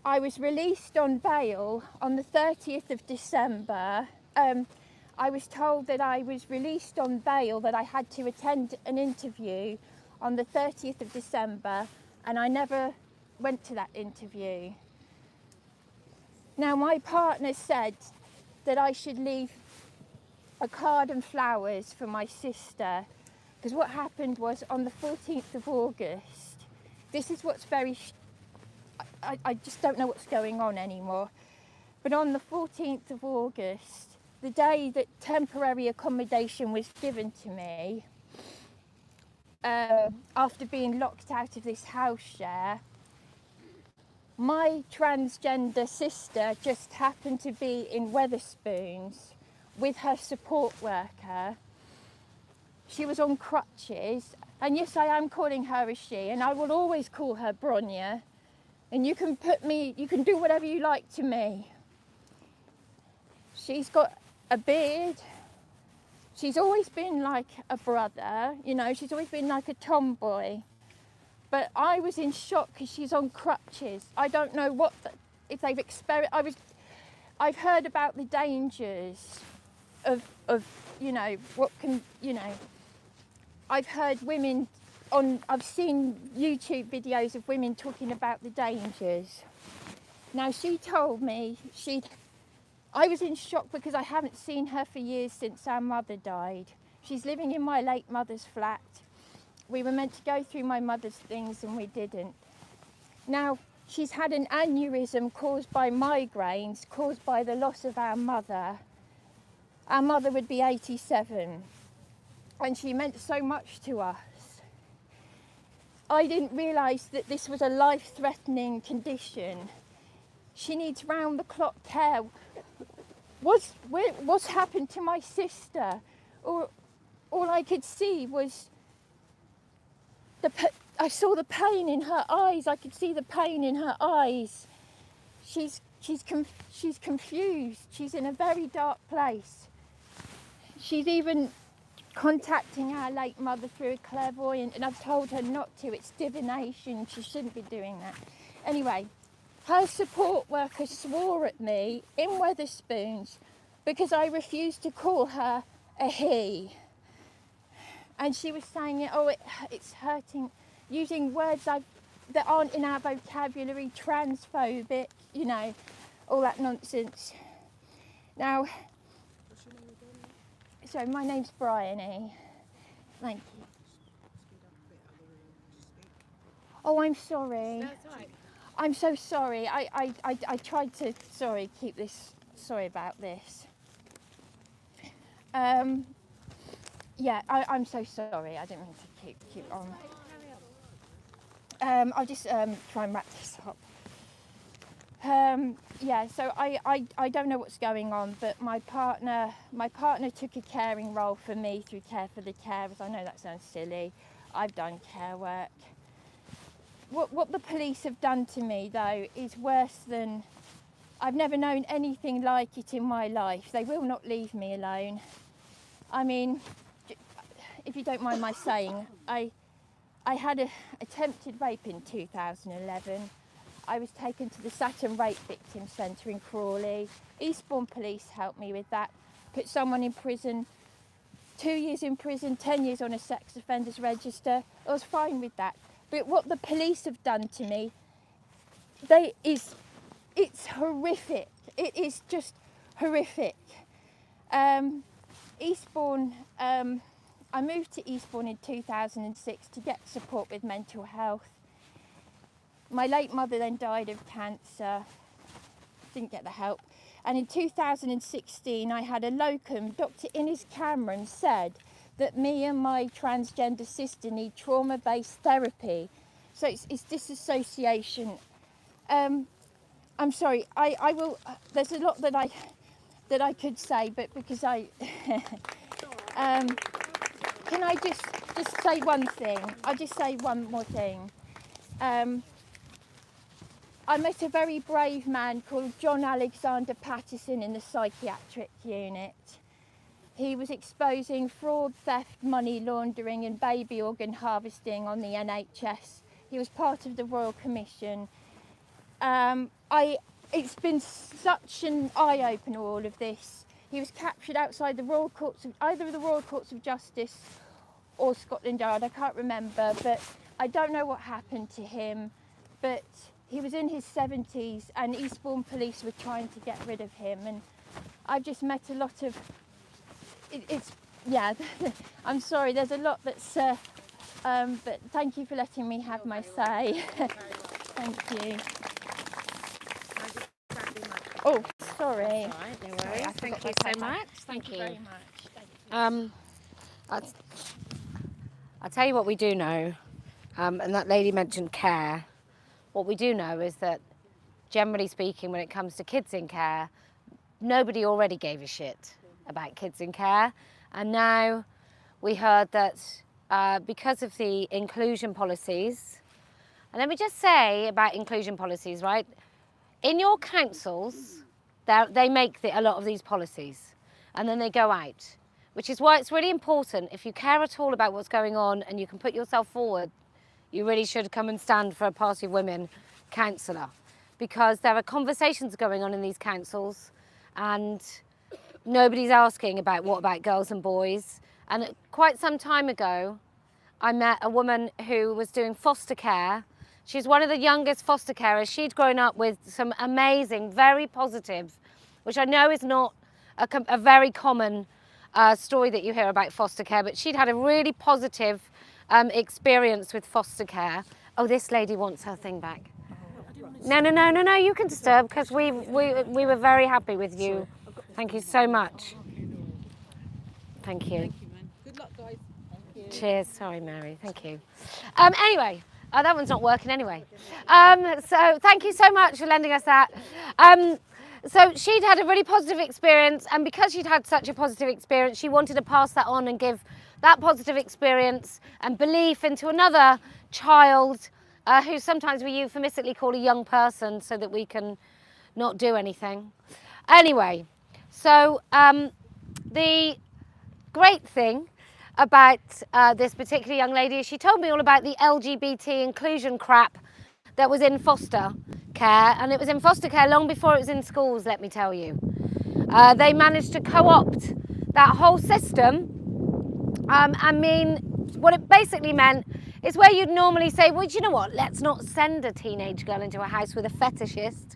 I was released on bail on the 30th of December. I was told that I was released on bail, that I had to attend an interview on the 30th of December, and I never went to that interview. Now, my partner said that I should leave a card and flowers for my sister, because what happened was on the 14th of August, this is what's very, I just don't know what's going on anymore, but on the 14th of August, the day that temporary accommodation was given to me, after being locked out of this house share, my transgender sister just happened to be in Wetherspoons with her support worker. She was on crutches, and yes, I am calling her a she, and I will always call her Bronya, and you can do whatever you like to me. She's got a beard. She's always been like a brother, you know, she's always been like a tomboy. But I was in shock because she's on crutches. I don't know if they've experienced. I've heard about the dangers of you know, what can, you know. I've heard women I've seen YouTube videos of women talking about the dangers. Now, she told me I was in shock because I haven't seen her for years since our mother died. She's living in my late mother's flat. We were meant to go through my mother's things and we didn't. Now, she's had an aneurysm caused by migraines, caused by the loss of our mother. Our mother would be 87, and she meant so much to us. I didn't realise that this was a life-threatening condition. She needs round-the-clock care. What's happened to my sister? All I could see was I saw the pain in her eyes. I could see the pain in her eyes. She's confused. She's in a very dark place. She's even contacting our late mother through a clairvoyant, and I've told her not to. It's divination. She shouldn't be doing that. Anyway, her support worker swore at me in Wetherspoons because I refused to call her a he. And she was saying, it's hurting, using words that aren't in our vocabulary, transphobic, you know, all that nonsense. Now, so my name's Bryony. Thank you. Oh, I'm sorry. That's all right. I'm so sorry. I tried to, keep this, sorry about this. Yeah, I'm so sorry. I didn't mean to keep on. I'll just try and wrap this up. Yeah, so I don't know what's going on, but my partner took a caring role for me through Care for the Carers. I know that sounds silly. I've done care work. What the police have done to me, though, is worse than... I've never known anything like it in my life. They will not leave me alone. I mean, if you don't mind my saying, I had an attempted rape in 2011. I was taken to the Saturn Rape Victim Centre in Crawley. Eastbourne Police helped me with that. Put someone in prison, 2 years in prison, 10 years on a sex offenders register. I was fine with that. But what the police have done to me, it's horrific. It is just horrific. Eastbourne, I moved to Eastbourne in 2006 to get support with mental health. My late mother then died of cancer, didn't get the help. And in 2016, I had a locum. Dr. Innes Cameron said that me and my transgender sister need trauma-based therapy. So it's disassociation. I'm sorry, I will, there's a lot that I could say, but because can I just say one thing? I'll just say one more thing. I met a very brave man called John Alexander Patterson in the psychiatric unit. He was exposing fraud, theft, money laundering and baby organ harvesting on the NHS. He was part of the Royal Commission. It's been such an eye-opener, all of this. He was captured outside the Royal Courts of, either the Royal Courts of Justice or Scotland Yard, I can't remember, but I don't know what happened to him. But he was in his 70s and Eastbourne police were trying to get rid of him, and I've just met a lot of, yeah, I'm sorry, there's a lot that's, but thank you for letting me have my say. Thank you. Oh, sorry. All right, no worries. I Thank forgot you my so pen. much. Thank you. Very much. Thank you. I'll tell you what we do know, and that lady mentioned care. What we do know is that, generally speaking, when it comes to kids in care, nobody already gave a shit about kids in care. And now we heard that because of the inclusion policies, and let me just say about inclusion policies, right? In your councils, they make a lot of these policies and then they go out, which is why it's really important, if you care at all about what's going on and you can put yourself forward, you really should come and stand for a Party of Women councillor, because there are conversations going on in these councils and nobody's asking about what about girls and boys. And quite some time ago, I met a woman who was doing foster care. She's one of the youngest foster carers. She'd grown up with some amazing, very positive, which I know is not a very common story that you hear about foster care, but she'd had a really positive experience with foster care. Oh, this lady wants her thing back. No, you can disturb, because we were very happy with you. Thank you so much. Thank you. Thank you, man. Good luck, guys. Thank you. Cheers. Sorry, Mary. Thank you. Anyway, that one's not working anyway. So thank you so much for lending us that. So she'd had a really positive experience, and because she'd had such a positive experience, she wanted to pass that on and give that positive experience and belief into another child who sometimes we euphemistically call a young person, so that we can not do anything. Anyway, so the great thing about this particular young lady is she told me all about the LGBT inclusion crap that was in foster care, and it was in foster care long before it was in schools, let me tell you. They managed to co-opt that whole system. I mean, what it basically meant is where you'd normally say, well, do you know what, let's not send a teenage girl into a house with a fetishist,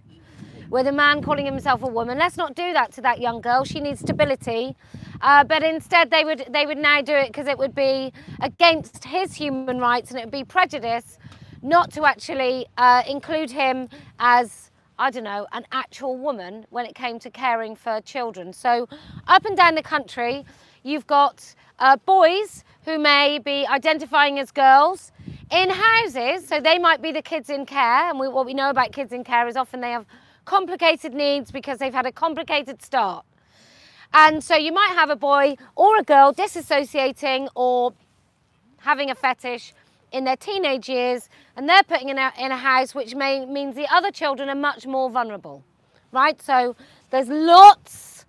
with a man calling himself a woman. Let's not do that to that young girl. She needs stability. But instead they would now do it because it would be against his human rights, and it would be prejudice not to actually include him as, I don't know, an actual woman when it came to caring for children. So up and down the country, you've got boys who may be identifying as girls in houses. So they might be the kids in care. And what we know about kids in care is often they have complicated needs because they've had a complicated start. And so you might have a boy or a girl disassociating or having a fetish in their teenage years, and they're putting in a house, which means the other children are much more vulnerable, right? So there's lots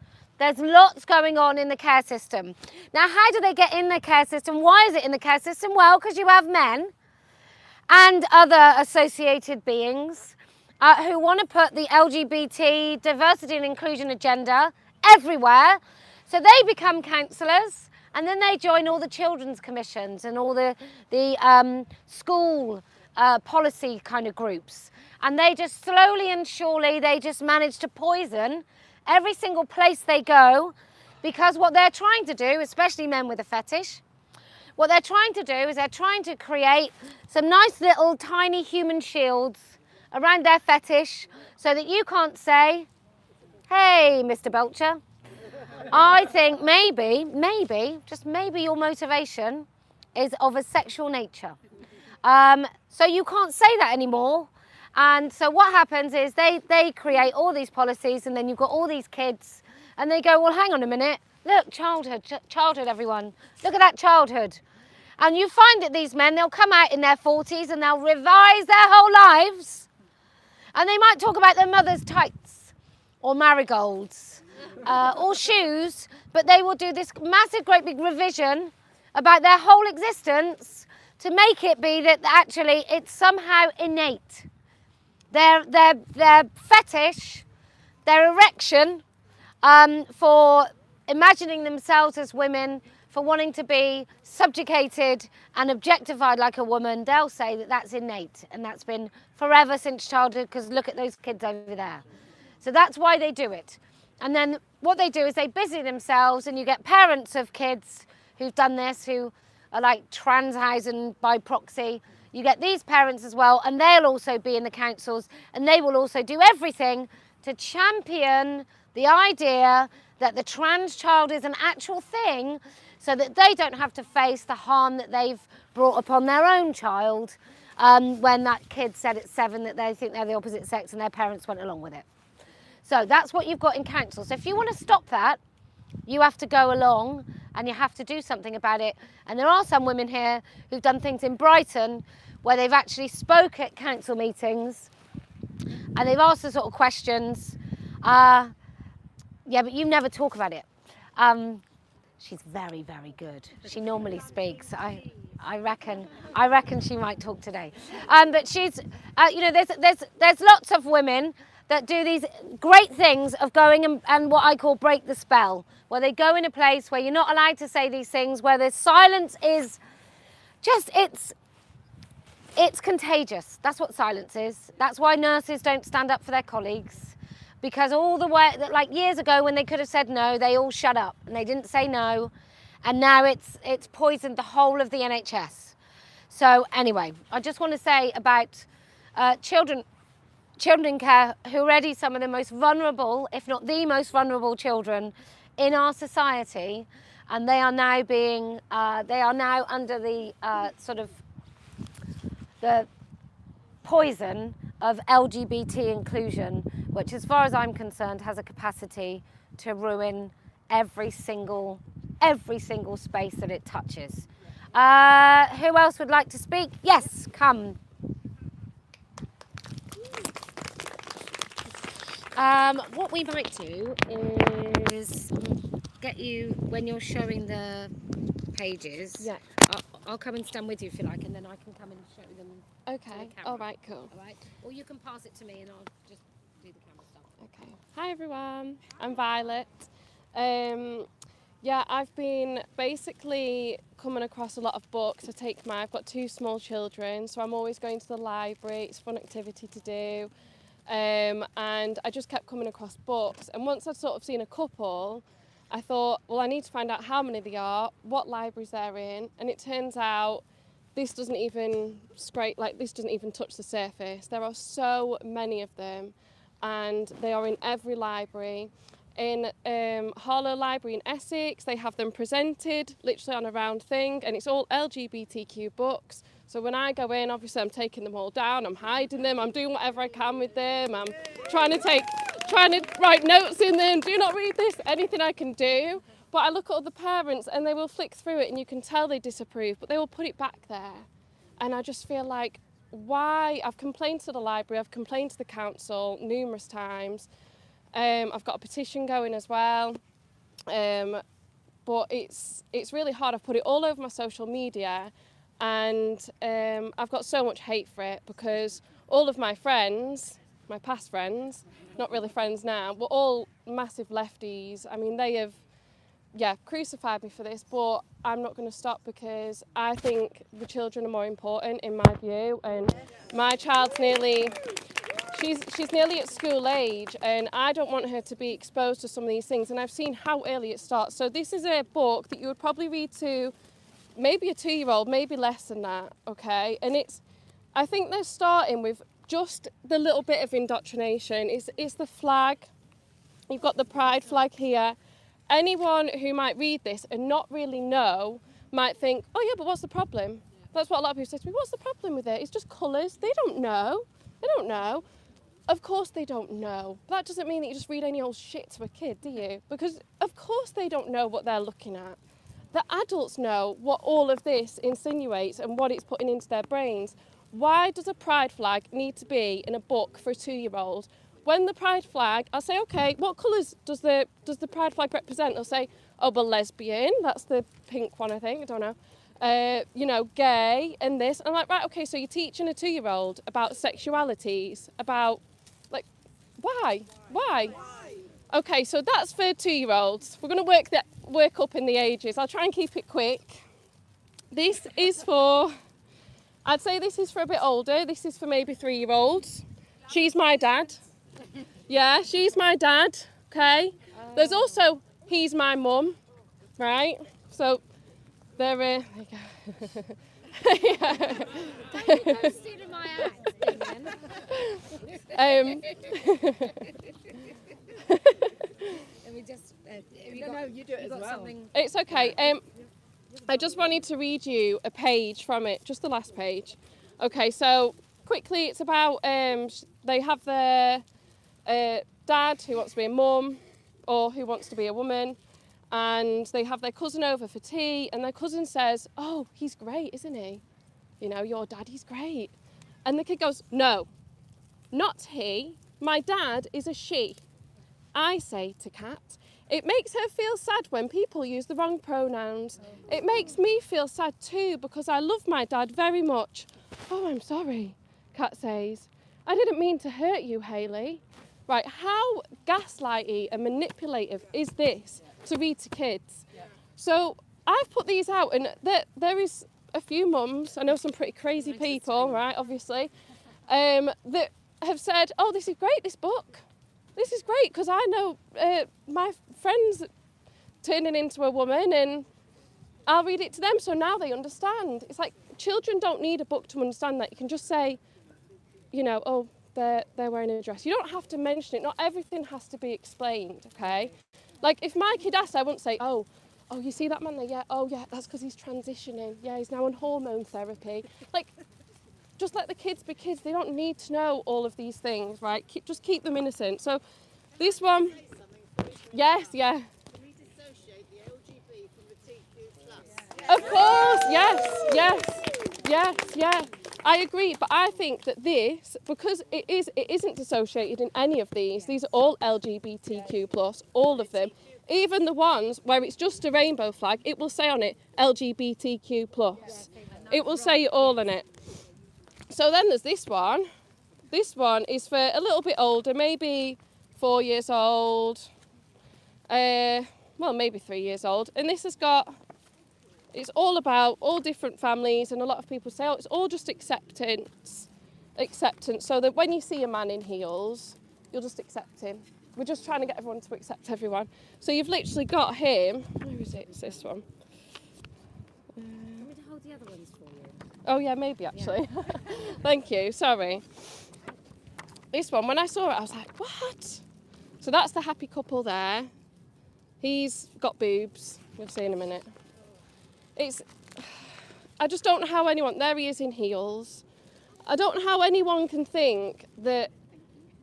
going on in the care system. Now, how do they get in the care system? Why is it in the care system? Well, because you have men and other associated beings who want to put the LGBT diversity and inclusion agenda everywhere. So they become counsellors, and then they join all the children's commissions and all the school policy kind of groups. And they just slowly and surely, they just manage to poison every single place they go, because what they're trying to do, especially men with a fetish, what they're trying to do is they're trying to create some nice little tiny human shields around their fetish so that you can't say, hey, Mr. Belcher, I think maybe, just maybe your motivation is of a sexual nature. So you can't say that anymore. And so what happens is they create all these policies, and then you've got all these kids and they go, well, hang on a minute. Look, childhood, everyone. Look at that childhood. And you find that these men, they'll come out in their 40s and they'll revise their whole lives. And they might talk about their mother's tights or marigolds or shoes, but they will do this massive, great big revision about their whole existence to make it be that actually it's somehow innate. Their fetish, their erection for imagining themselves as women, for wanting to be subjugated and objectified like a woman, they'll say that that's innate and that's been forever since childhood, because look at those kids over there. So that's why they do it. And then what they do is they busy themselves, and you get parents of kids who've done this, who are like transhousing by proxy. You get these parents as well, and they'll also be in the councils, and they will also do everything to champion the idea that the trans child is an actual thing, so that they don't have to face the harm that they've brought upon their own child when that kid said at 7 that they think they're the opposite sex and their parents went along with it. So that's what you've got in council. So if you want to stop that, you have to go along and you have to do something about it. And there are some women here who've done things in Brighton where they've actually spoke at council meetings and they've asked the sort of questions. Yeah, but you never talk about it. She's very, very good. She normally speaks. I reckon she might talk today. But she's, you know, there's lots of women that do these great things of going and what I call break the spell, where they go in a place where you're not allowed to say these things, where the silence is just, it's contagious. That's what silence is. That's why nurses don't stand up for their colleagues. Because all the way, like years ago when they could have said no, they all shut up and they didn't say no. And now it's poisoned the whole of the NHS. So anyway, I just want to say about children in care, who are already some of the most vulnerable, if not the most vulnerable children in our society. And they are now under the sort of the poison of LGBT inclusion, which as far as I'm concerned has a capacity to ruin every single space that it touches. Who else would like to speak? Yes, come. What we might do is get you, when you're showing the pages, Yeah. I'll come and stand with you if you like, and then I can come and show them. Okay. All right. Cool. All right. Or you can pass it to me and I'll just do the camera stuff. Okay. Hi everyone. I'm Violet. Yeah, I've been basically coming across a lot of books. I've got 2 small children, so I'm always going to the library. It's a fun activity to do. And I just kept coming across books. And once I'd sort of seen a couple, I thought, well, I need to find out how many there are, what libraries they're in. And it turns out this doesn't even touch the surface. There are so many of them, and they are in every library. In Harlow Library in Essex, they have them presented literally on a round thing, and it's all LGBTQ books. So when I go in, obviously I'm taking them all down, I'm hiding them, I'm doing whatever I can with them, I'm trying to write notes in them, do not read this, anything I can do. But I look at other parents and they will flick through it and you can tell they disapprove, but they will put it back there. And I just feel like, why? I've complained to the library, I've complained to the council numerous times. I've got a petition going as well. But it's really hard. I've put it all over my social media, and I've got so much hate for it because all of my friends, my past friends, not really friends now, were all massive lefties. I mean, they have, crucified me for this, but I'm not going to stop because I think the children are more important in my view, and my child's she's nearly at school age, and I don't want her to be exposed to some of these things, and I've seen how early it starts. So this is a book that you would probably read to maybe a 2-year-old, maybe less than that, okay? And I think they're starting with just the little bit of indoctrination. It's the flag. You've got the pride flag here. Anyone who might read this and not really know might think, oh yeah, but what's the problem? That's what a lot of people say to me, what's the problem with it? It's just colours. They don't know. They don't know. Of course they don't know. That doesn't mean that you just read any old shit to a kid, do you? Because of course they don't know what they're looking at. The adults know what all of this insinuates and what it's putting into their brains. why does a pride flag need to be in a book for a 2-year-old? When the pride flag, I'll say, okay, what colours does the pride flag represent? They'll say, oh, well, lesbian, that's the pink one, I think, I don't know. You know, gay and this. And I'm like, right, okay, so you're teaching a 2-year-old about sexualities, about, like, why? Okay, so that's for 2-year-olds. We're going to work up in the ages. I'll try and keep it quick. This is for, I'd say this is for a bit older. This is for maybe 3-year-olds. She's my dad. Yeah, she's my dad, okay? There's also, he's my mum, right? So, there you go. Don't steal my act, Damien. Let me just, you do it as well. Something... It's okay. I just wanted to read you a page from it, just the last page. Okay, so quickly, it's about, they have their dad who wants to be a mum or who wants to be a woman, and they have their cousin over for tea, and their cousin says, oh, he's great, isn't he? You know, your dad, he's great. And the kid goes, no, not he. My dad is a she. I say to Kat, it makes her feel sad when people use the wrong pronouns. It makes me feel sad too because I love my dad very much. Oh, I'm sorry, Kat says. I didn't mean to hurt you, Hayley. Right, how gaslighty and manipulative is this to read to kids? Yeah. So I've put these out, and there is a few mums, I know some pretty crazy people, right, obviously, that have said, oh, this is great, this book. This is great, because I know my friend's turning into a woman, and I'll read it to them, so now they understand. It's like, children don't need a book to understand that. You can just say, you know, oh, they're wearing a dress. You don't have to mention it. Not everything has to be explained, okay? Like, if my kid asked, I wouldn't say, oh, you see that man there? Yeah, oh, yeah, that's because he's transitioning. Yeah, he's now on hormone therapy. Like, just let the kids be kids. They don't need to know all of these things, right? Just keep them innocent. So, this one, yes, yeah. We dissociate the LGB from the TQ+. Of course, yes. I agree, but I think that this, because it isn't dissociated in any of these. These are all LGBTQ+, all of them. Even the ones where it's just a rainbow flag, it will say on it LGBTQ+. It will say it all in it. So then there's this one. This one is for a little bit older, maybe 4 years old. Well, maybe 3 years old. And this has got, it's all about all different families, and a lot of people say, oh, it's all just acceptance, so that when you see a man in heels, you'll just accept him. We're just trying to get everyone to accept everyone. So you've literally got him, where is it? It's this one. Want me to hold the other ones for you? Oh yeah, maybe actually. Yeah. Thank you, sorry. This one, when I saw it, I was like, what? So that's the happy couple there. He's got boobs, you'll see in a minute. I just don't know how anyone, there he is in heels. I don't know how anyone can think that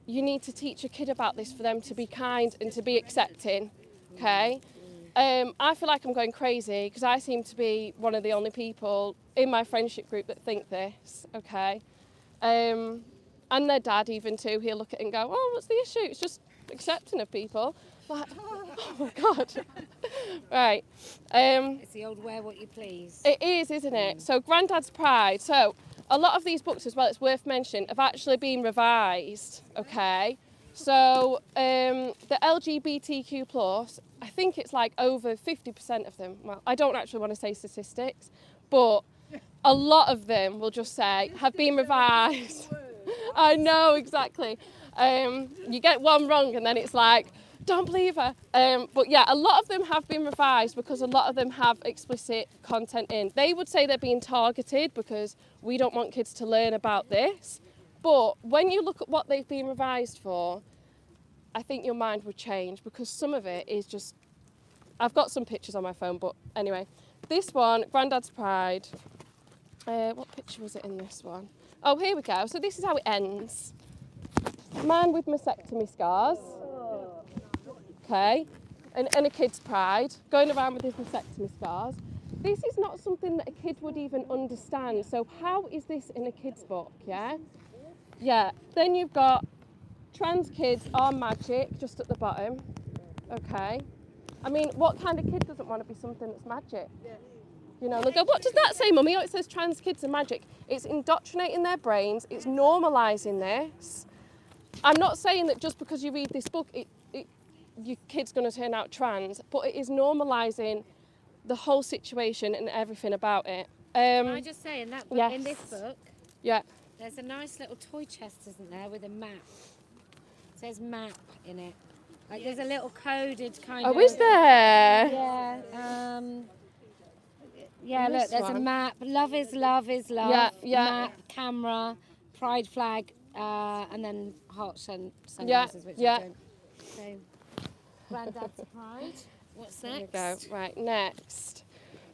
you need to teach a kid about this for them to be kind and to be accepting, okay? I feel like I'm going crazy because I seem to be one of the only people in my friendship group that think this, okay? And their dad even too, he'll look at it and go, oh, what's the issue? It's just accepting of people. Like, oh my God. Right. It's the old wear what you please. It is, isn't it? So Grandad's Pride. So a lot of these books as well, it's worth mentioning, have actually been revised, okay? So the LGBTQ+, I think it's like over 50% of them, well, I don't actually want to say statistics, but a lot of them will just say, have been revised. I know, exactly. You get one wrong and then it's like, don't believe her. But yeah, a lot of them have been revised because a lot of them have explicit content in. They would say they're being targeted because we don't want kids to learn about this. But when you look at what they've been revised for, I think your mind would change because some of it is just, I've got some pictures on my phone, but anyway. This one, Grandad's Pride. What picture was it in this one? Oh, here we go. So this is how it ends. Man with mastectomy scars. Okay. And a kid's pride, going around with his mastectomy scars. this is not something that a kid would even understand. So how is this in a kid's book, yeah? Yeah, then you've got trans kids are magic just at the bottom, okay? I mean, what kind of kid doesn't want to be something that's magic? You know, they'll go, what does that say, Mummy? Oh, it says trans kids are magic. It's indoctrinating their brains, it's normalising this. I'm not saying that just because you read this book, your kid's going to turn out trans, but it is normalising the whole situation and everything about it. Can I just say, in that book, yes. in this book, Yeah. there's a nice little toy chest, isn't there, with a map. It says map in it. Like there's a little coded kind of... Oh, is there? Yeah. Yeah, This look, there's one. a map. Love is love is love. Yeah, yeah. Map, camera, pride flag, and then heart sunglasses, which I don't. So, Grandad's pride. What's next? There we go. Right, next.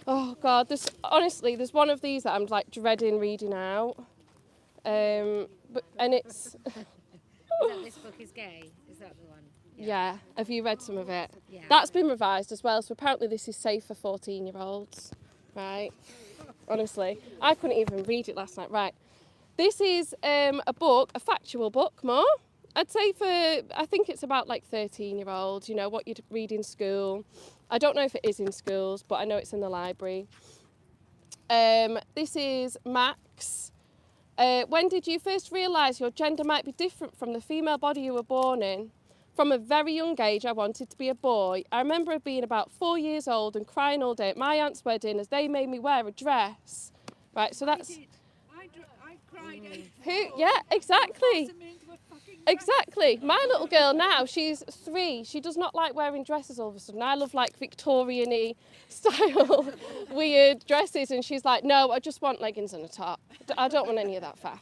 Oh God, honestly, there's one of these that I'm like dreading reading out. And it's. Is that this book is gay? Is that the one? Yeah. Have you read some of it? Yeah. That's been revised as well. So apparently this is safe for 14-year-olds. Right. Honestly, I couldn't even read it last night. Right. This is a book, a factual book, more. I'd say I think it's about like 13-year-olds, you know, what you'd read in school. I don't know if it is in schools, but I know it's in the library. This is Max. When did you first realise your gender might be different from the female body you were born in? From a very young age, I wanted to be a boy. I remember being about 4 years old and crying all day at my aunt's wedding as they made me wear a dress. Right, so that's... I cried. Who? Yeah, exactly. Exactly. My little girl now, she's 3. She does not like wearing dresses all of a sudden. I love like Victorian-y style weird dresses, and she's like, no, I just want leggings and a top. I don't want any of that faff.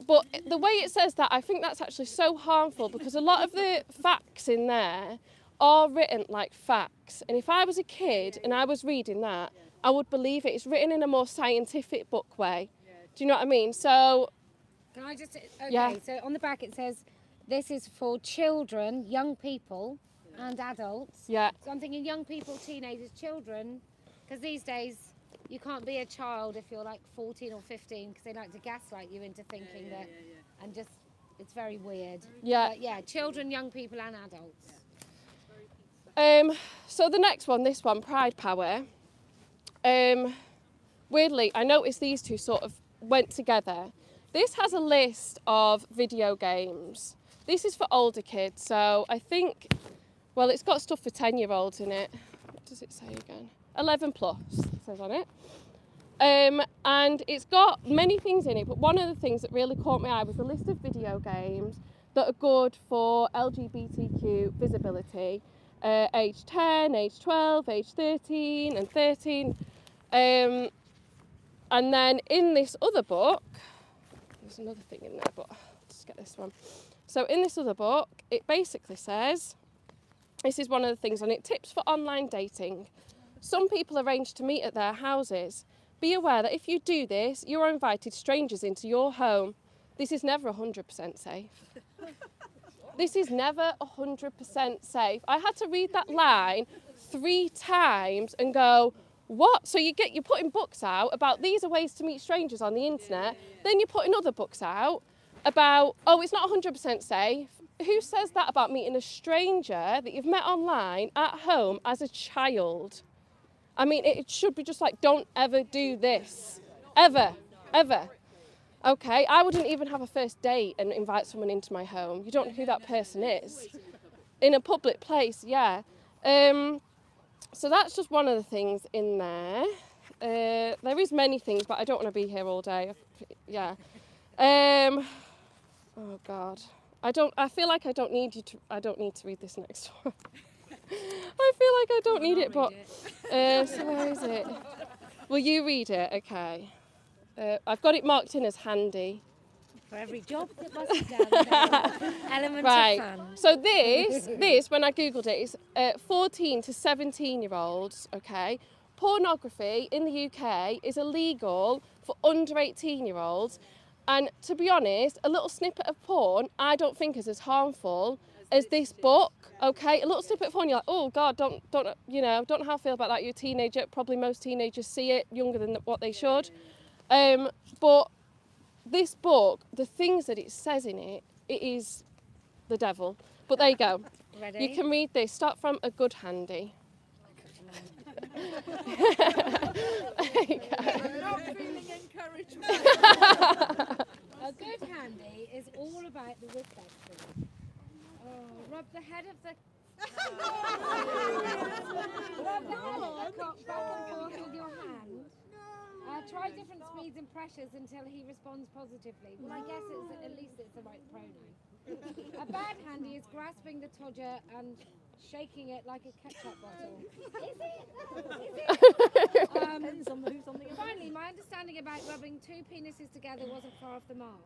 But the way it says that, I think that's actually so harmful because a lot of the facts in there are written like facts. And if I was a kid and I was reading that, I would believe it. It's written in a more scientific book way. Do you know what I mean? So... Can I just... Okay, Yeah. so on the back it says, this is for children, young people and adults. Yeah. So I'm thinking young people, teenagers, children, because these days you can't be a child if you're like 14 or 15 because they like to gaslight you into thinking that... And just, it's very weird. Yeah. But yeah, children, young people and adults. So the next one, this one, Pride Power. Weirdly, I noticed these two sort of went together. This has a list of video games. This is for older kids, so I think, well, it's got stuff for 10-year-olds in it. What does it say again? 11 plus, it says on it. And it's got many things in it, but one of the things that really caught my eye was a list of video games that are good for LGBTQ visibility. Age 10, age 12, age 13 and 13. And then in this other book, there's another thing in there, but I'll just get this one. So in this other book, it basically says, this is one of the things on it, tips for online dating. Some people arrange to meet at their houses. Be aware that if you do this, you are invited strangers into your home. This is never 100% safe. This is never 100% safe. I had to read that line 3 times and go, what? So you're putting books out about these are ways to meet strangers on the internet, then you're putting other books out about, oh, it's not 100% safe. Who says that about meeting a stranger that you've met online at home as a child? I mean, it should be just like, don't ever do this. Ever, ever. Okay, I wouldn't even have a first date and invite someone into my home. You don't know who that person is. In a public place, yeah. So that's just one of the things in there. There is many things, but I don't want to be here all day. Yeah. Oh God. I feel like I don't need to read this next one. I feel like I don't need it, but so where is it? Will you read it? Okay. I've got it marked in as handy. For every job that must be done, element Right. of fun. So this, when I googled it, is 14 to 17-year-olds. Okay. Pornography in the UK is illegal for under 18-year-olds, and to be honest, a little snippet of porn I don't think is as harmful as this book, okay? A little snippet of porn, you're like, oh God, don't know how I feel about that. You're a teenager. Probably most teenagers see it younger than what they should. But this book, the things that it says in it, it is the devil. But there you go. Ready? You can read this. Start from a good handy. There you go. Not feeling encouraged. A good handy is all about the wood section. Oh, rub the head of the rub the head of the cock back and forth with your hand. Try different speeds and pressures until he responds positively. Well, I guess at least it's the right pronoun. A bad handy is grasping the todger and shaking it like a ketchup bottle. Is it? Finally, my understanding about rubbing two penises together wasn't far off the mark.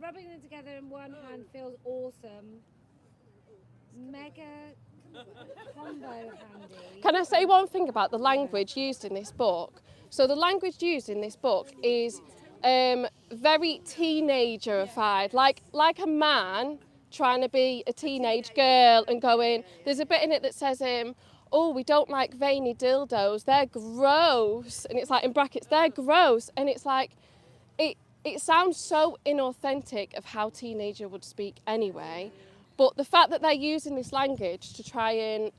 Rubbing them together in one hand feels awesome. Mega combo handy. Can I say one thing about the language used in this book? So the language used in this book is very teenagerified, like a man trying to be a teenage girl and going, there's a bit in it that says, oh, we don't like veiny dildos, they're gross. And it's like, in brackets, they're gross. And it's like, it sounds so inauthentic of how teenager would speak anyway. But the fact that they're using this language to try and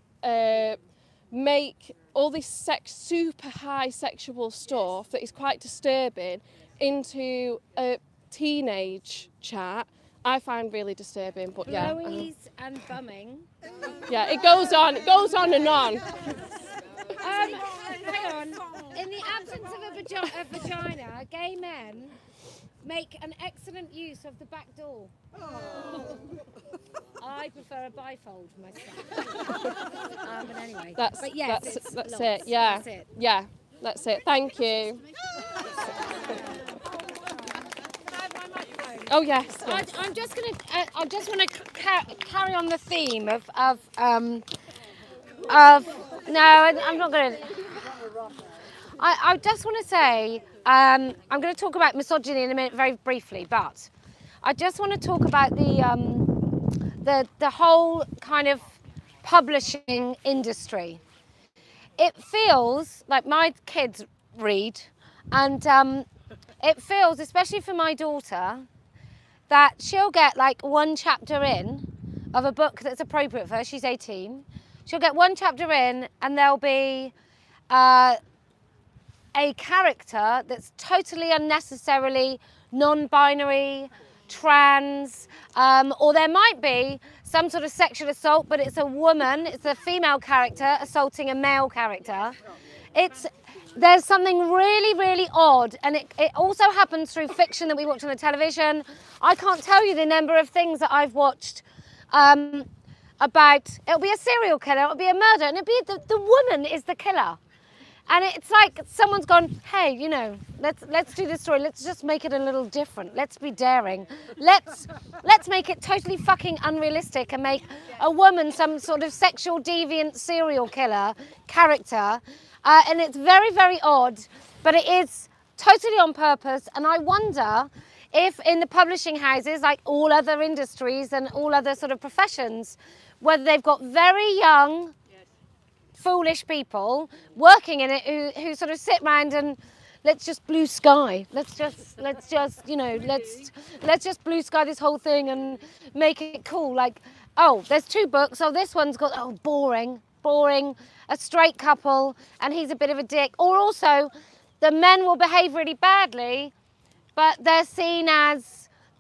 make all this super high sexual stuff that is quite disturbing into a teenage chat, I find really disturbing. But yeah, Blowies and bumming. yeah, it goes on and on. Hang on. In the absence of a vagina, gay men make an excellent use of the back door. I prefer a bifold myself. But anyway. But yes, that's it. Yeah. That's it. Yeah. That's it. Thank you. Oh yes. Yes. I just want to carry on the theme of no, I'm not going to. I just want to say I'm going to talk about misogyny in a minute, very briefly, but I just want to talk about the whole kind of publishing industry. It feels like my kids read, and it feels, especially for my daughter, that she'll get like one chapter in of a book that's appropriate for her. She's 18. She'll get one chapter in, and there'll be a character that's totally unnecessarily non-binary, trans, or there might be some sort of sexual assault, but it's a woman, it's a female character assaulting a male character. There's something really, really odd, and it also happens through fiction that we watch on the television. I can't tell you the number of things that I've watched about, it'll be a serial killer, it'll be a murder, and it'll be the woman is the killer. And it's like someone's gone, hey, you know, let's do this story. Let's just make it a little different. Let's be daring. Let's make it totally fucking unrealistic and make a woman some sort of sexual deviant serial killer character. And it's very, very odd, but it is totally on purpose. And I wonder if in the publishing houses, like all other industries and all other sort of professions, whether they've got very young, foolish people working in it who sort of sit around and let's just blue sky. Let's just you know, let's just blue sky this whole thing and make it cool. Like, oh, there's two books. Oh, this one's got boring. A straight couple and he's a bit of a dick. Or also, the men will behave really badly, but the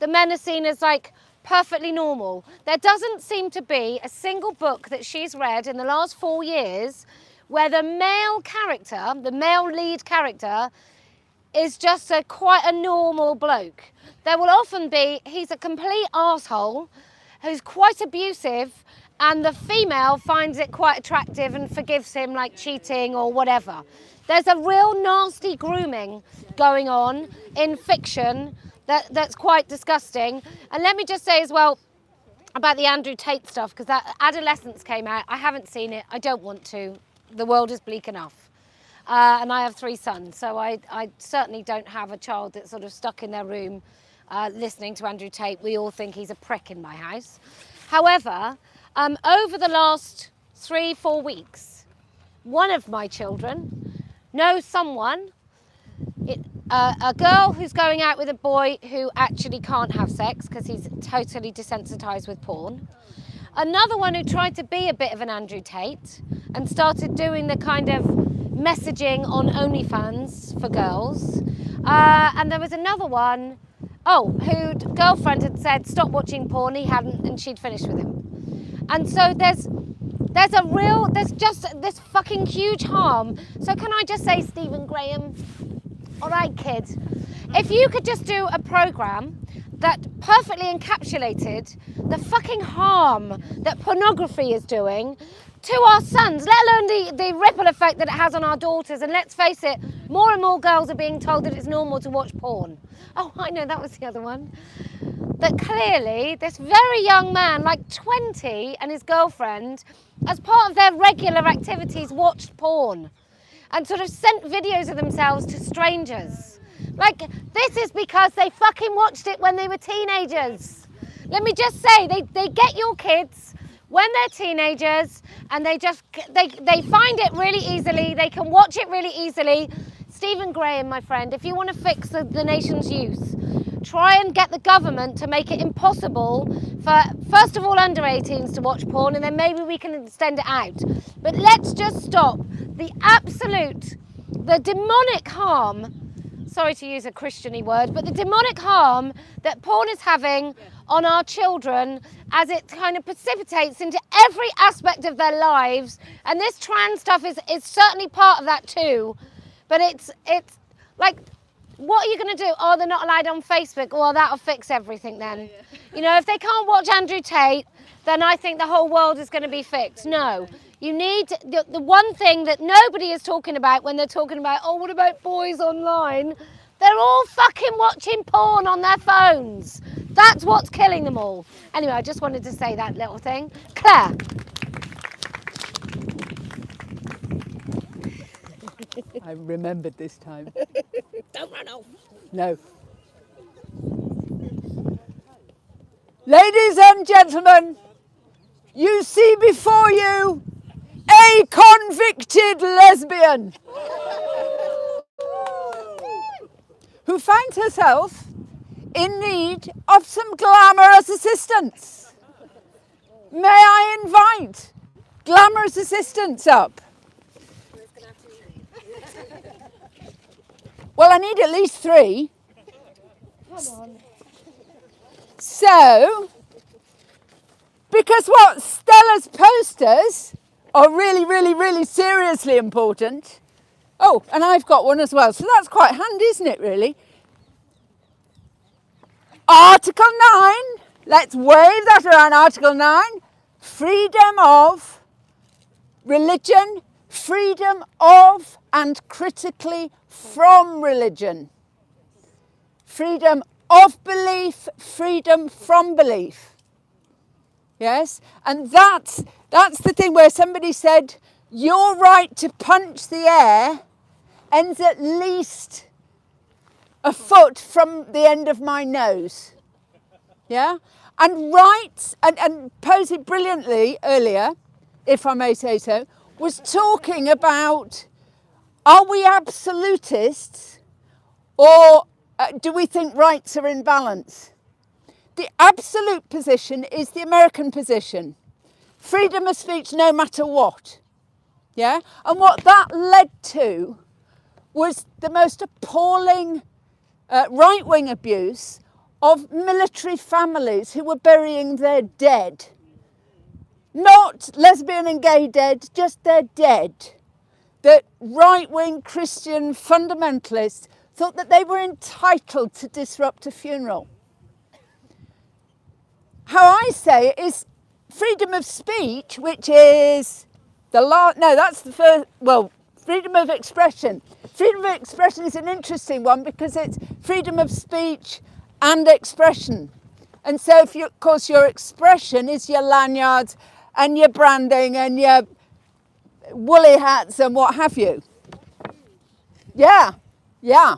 men are seen as like perfectly normal. There doesn't seem to be a single book that she's read in the last 4 years where the male character, the male lead character, is just quite a normal bloke. There will often be, he's a complete arsehole who's quite abusive, and the female finds it quite attractive and forgives him, like cheating or whatever. There's a real nasty grooming going on in fiction that's quite disgusting. And let me just say as well about the Andrew Tate stuff, because that Adolescence came out. I haven't seen it. I don't want to. The world is bleak enough. And I have 3 sons, so I certainly don't have a child that's sort of stuck in their room listening to Andrew Tate, we all think he's a prick in my house. However, over the last 3-4 weeks, one of my children knows someone, a girl who's going out with a boy who actually can't have sex because he's totally desensitized with porn. Another one who tried to be a bit of an Andrew Tate and started doing the kind of messaging on OnlyFans for girls. And there was another one, whose girlfriend had said, stop watching porn, he hadn't, and she'd finished with him. And so there's just this fucking huge harm. So can I just say, Stephen Graham, all right, kid, if you could just do a programme that perfectly encapsulated the fucking harm that pornography is doing to our sons, let alone the ripple effect that it has on our daughters. And let's face it, more and more girls are being told that it's normal to watch porn. Oh, I know, that was the other one. That clearly this very young man, like 20, and his girlfriend, as part of their regular activities, watched porn and sort of sent videos of themselves to strangers. Like, this is because they fucking watched it when they were teenagers. Let me just say, they get your kids when they're teenagers, and they find it really easily, they can watch it really easily. Stephen Graham, my friend, if you want to fix the nation's youth, try and get the government to make it impossible for, first of all, under 18s to watch porn, and then maybe we can extend it out. But let's just stop the demonic harm, sorry to use a Christian-y word, but the demonic harm that porn is having on our children as it kind of precipitates into every aspect of their lives. And this trans stuff is certainly part of that too. But it's like, what are you going to do? Oh, they're not allowed on Facebook. Well, that'll fix everything then. You know, if they can't watch Andrew Tate, then I think the whole world is going to be fixed. No. You need the one thing that nobody is talking about when they're talking about, oh, what about boys online? They're all fucking watching porn on their phones. That's what's killing them all. Anyway, I just wanted to say that little thing. Claire. I remembered this time. Don't run off. No. Ladies and gentlemen, you see before you a convicted lesbian who finds herself in need of some glamorous assistance. May I invite glamorous assistants up? Well, I need at least 3. Come on. So, because what Stella's posters are really, really, really seriously important. Oh, and I've got one as well, so that's quite handy, isn't it, really? Article 9, let's wave that around. Article 9, freedom of religion, freedom of and critically from religion. Freedom of belief, freedom from belief. Yes, and that's the thing where somebody said, your right to punch the air ends at least a foot from the end of my nose. Yeah? And rights, and Posie brilliantly earlier, if I may say so, was talking about, are we absolutists or do we think rights are in balance? The absolute position is the American position. Freedom of speech no matter what. Yeah? And what that led to was the most appalling right-wing abuse of military families who were burying their dead. Not lesbian and gay dead, just their dead. That right-wing Christian fundamentalists thought that they were entitled to disrupt a funeral. How I say it is freedom of speech, which is the last, no, that's the first, well, freedom of expression. Freedom of expression is an interesting one because it's freedom of speech and expression. And so, if you, of course, your expression is your lanyards and your branding and your woolly hats and what have you. Yeah, yeah.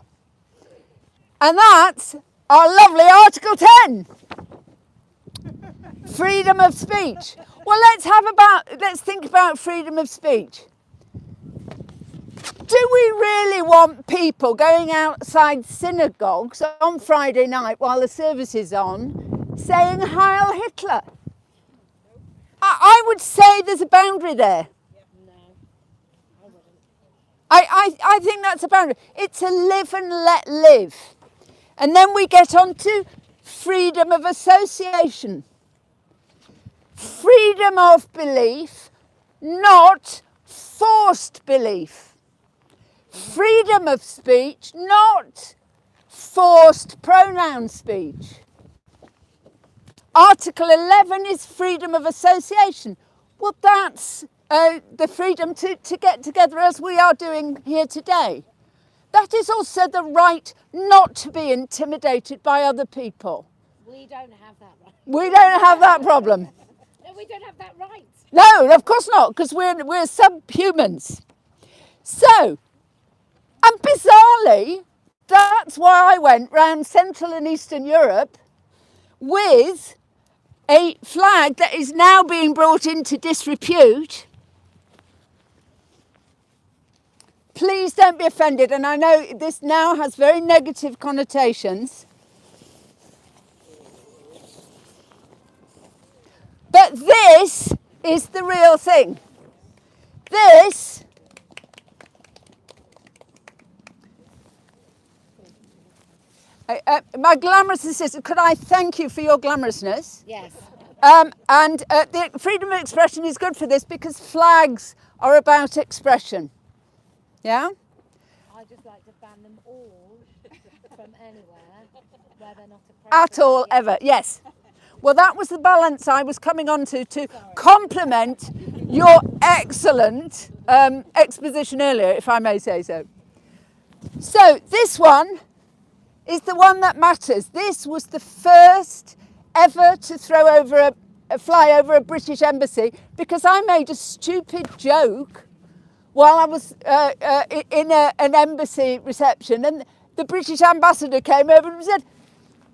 And that's Our lovely Article 10. Freedom of speech. Well, let's think about freedom of speech. Do we really want people going outside synagogues on Friday night while the service is on saying Heil Hitler? I would say there's a boundary there. I think that's a boundary. It's a live and let live. And then we get on to freedom of association. Freedom of belief, not forced belief. Freedom of speech, not forced pronoun speech. Article 11 is freedom of association. Well, that's the freedom to get together as we are doing here today. That is also the right not to be intimidated by other people. We don't have that right. We don't have that problem. No, we don't have that right. No, of course not, because we're subhumans. So, and bizarrely, that's why I went round Central and Eastern Europe with a flag that is now being brought into disrepute. Please don't be offended, and I know this now has very negative connotations. But this is the real thing. This my glamorous assistant, could I thank you for your glamorousness? Yes. The freedom of expression is good for this because flags are about expression. Yeah? I just like to ban them all from anywhere where they're not appropriate. At all, ever, yes. Well, that was the balance I was coming on to complement your excellent exposition earlier, if I may say so. So this one is the one that matters. This was the first ever to fly over a British embassy because I made a stupid joke while I was in an embassy reception, and the British ambassador came over and said,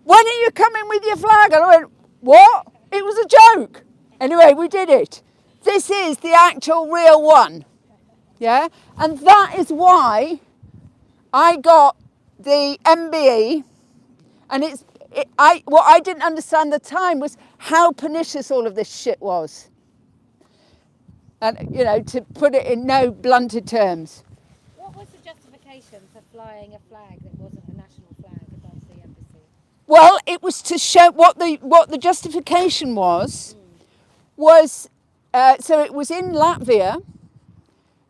"When are you coming with your flag?" And I went, "What? It was a joke." Anyway, we did it. This is the actual real one. Yeah? And that is why I got the MBE, and what I didn't understand at the time was how pernicious all of this shit was. And, you know, to put it in no blunted terms. What was the justification for flying a flag that wasn't a national flag above the embassy? Well, it was to show what the justification was so it was in Latvia.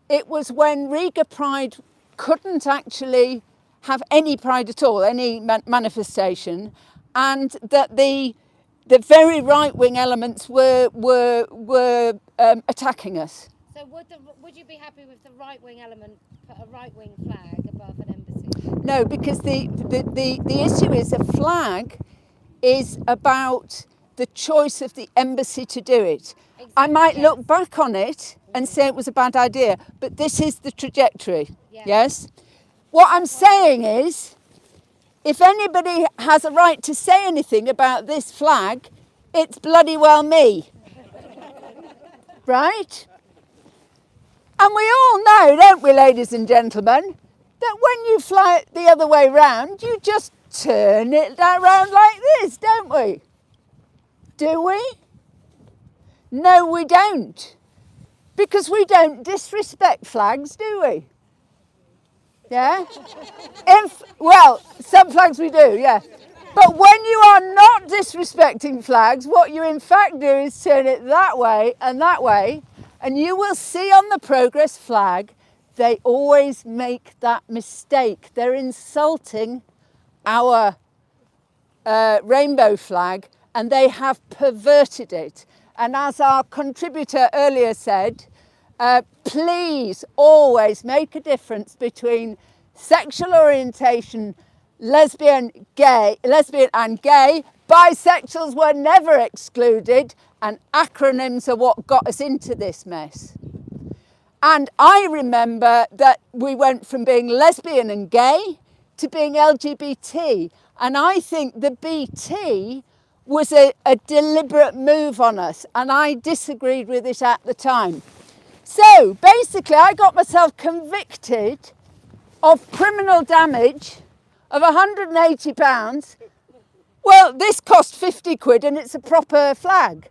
It was when Riga Pride couldn't actually have any pride at all, any manifestation, and that the very right-wing elements were attacking us. So would you be happy with the right-wing element put a right-wing flag above an embassy? No, because the issue is a flag is about the choice of the embassy to do it. Exactly, I might yes. look back on it and say it was a bad idea, but this is the trajectory. Yeah. Yes? What I'm saying is, if anybody has a right to say anything about this flag, it's bloody well me. Right? And we all know, don't we, ladies and gentlemen, that when you fly it the other way round, you just turn it around like this, don't we? Do we? No, we don't. Because we don't disrespect flags, do we? Yeah? Well, some flags we do, yeah. But when you are not disrespecting flags, what you in fact do is turn it that way, and you will see on the progress flag, they always make that mistake. They're insulting our rainbow flag, and they have perverted it. And as our contributor earlier said, please always make a difference between sexual orientation, lesbian and gay. Bisexuals were never excluded, and acronyms are what got us into this mess. And I remember that we went from being lesbian and gay to being LGBT. And I think the BT was a deliberate move on us, and I disagreed with it at the time. So basically I got myself convicted of criminal damage of £180. Well, this cost 50 quid and it's a proper flag.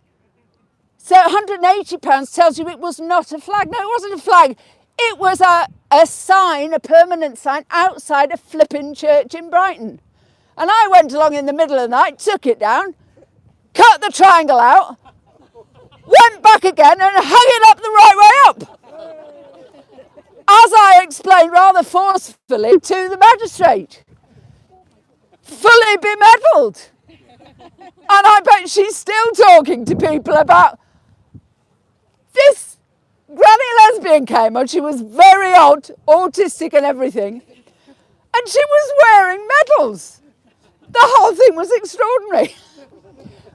So £180 tells you it was not a flag. No, it wasn't a flag. It was a sign, a permanent sign outside a flipping church in Brighton. And I went along in the middle of the night, took it down, cut the triangle out, went back again and hung it up the right way up. As I explained rather forcefully to the magistrate. Fully bemedalled. And I bet she's still talking to people about this granny lesbian came on. She was very odd, autistic and everything. And she was wearing medals. The whole thing was extraordinary.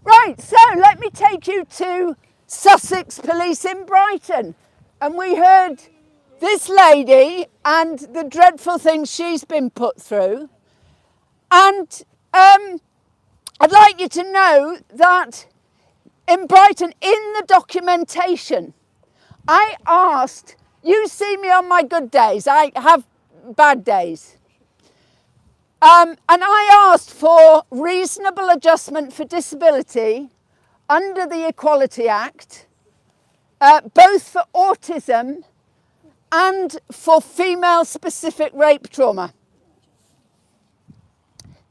Right, so let me take you to Sussex Police in Brighton. And we heard this lady and the dreadful things she's been put through. And I'd like you to know that in Brighton, in the documentation, I asked, you see me on my good days, I have bad days. And I asked for reasonable adjustment for disability under the Equality Act, both for autism and for female-specific rape trauma.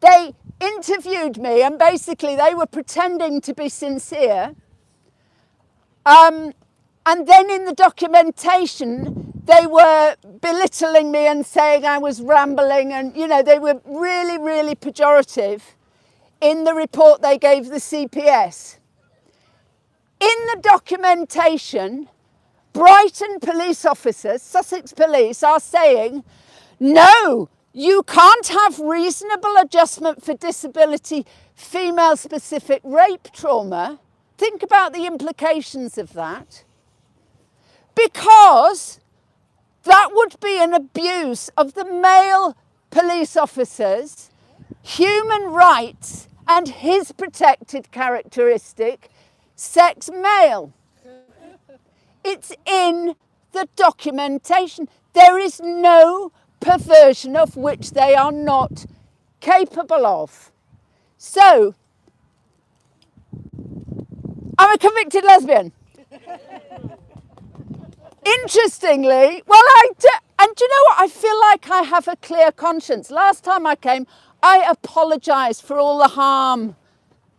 They interviewed me and basically they were pretending to be sincere. And then in the documentation, they were belittling me and saying I was rambling and, you know, they were really, really pejorative in the report they gave the CPS. In the documentation, Brighton police officers, Sussex Police, are saying, no, you can't have reasonable adjustment for disability, female-specific rape trauma. Think about the implications of that. Because that would be an abuse of the male police officer's human rights and his protected characteristic, sex male. It's in the documentation. There is no perversion of which they are not capable of. So, I'm a convicted lesbian. Interestingly, well, and do you know what? I feel like I have a clear conscience. Last time I came, I apologised for all the harm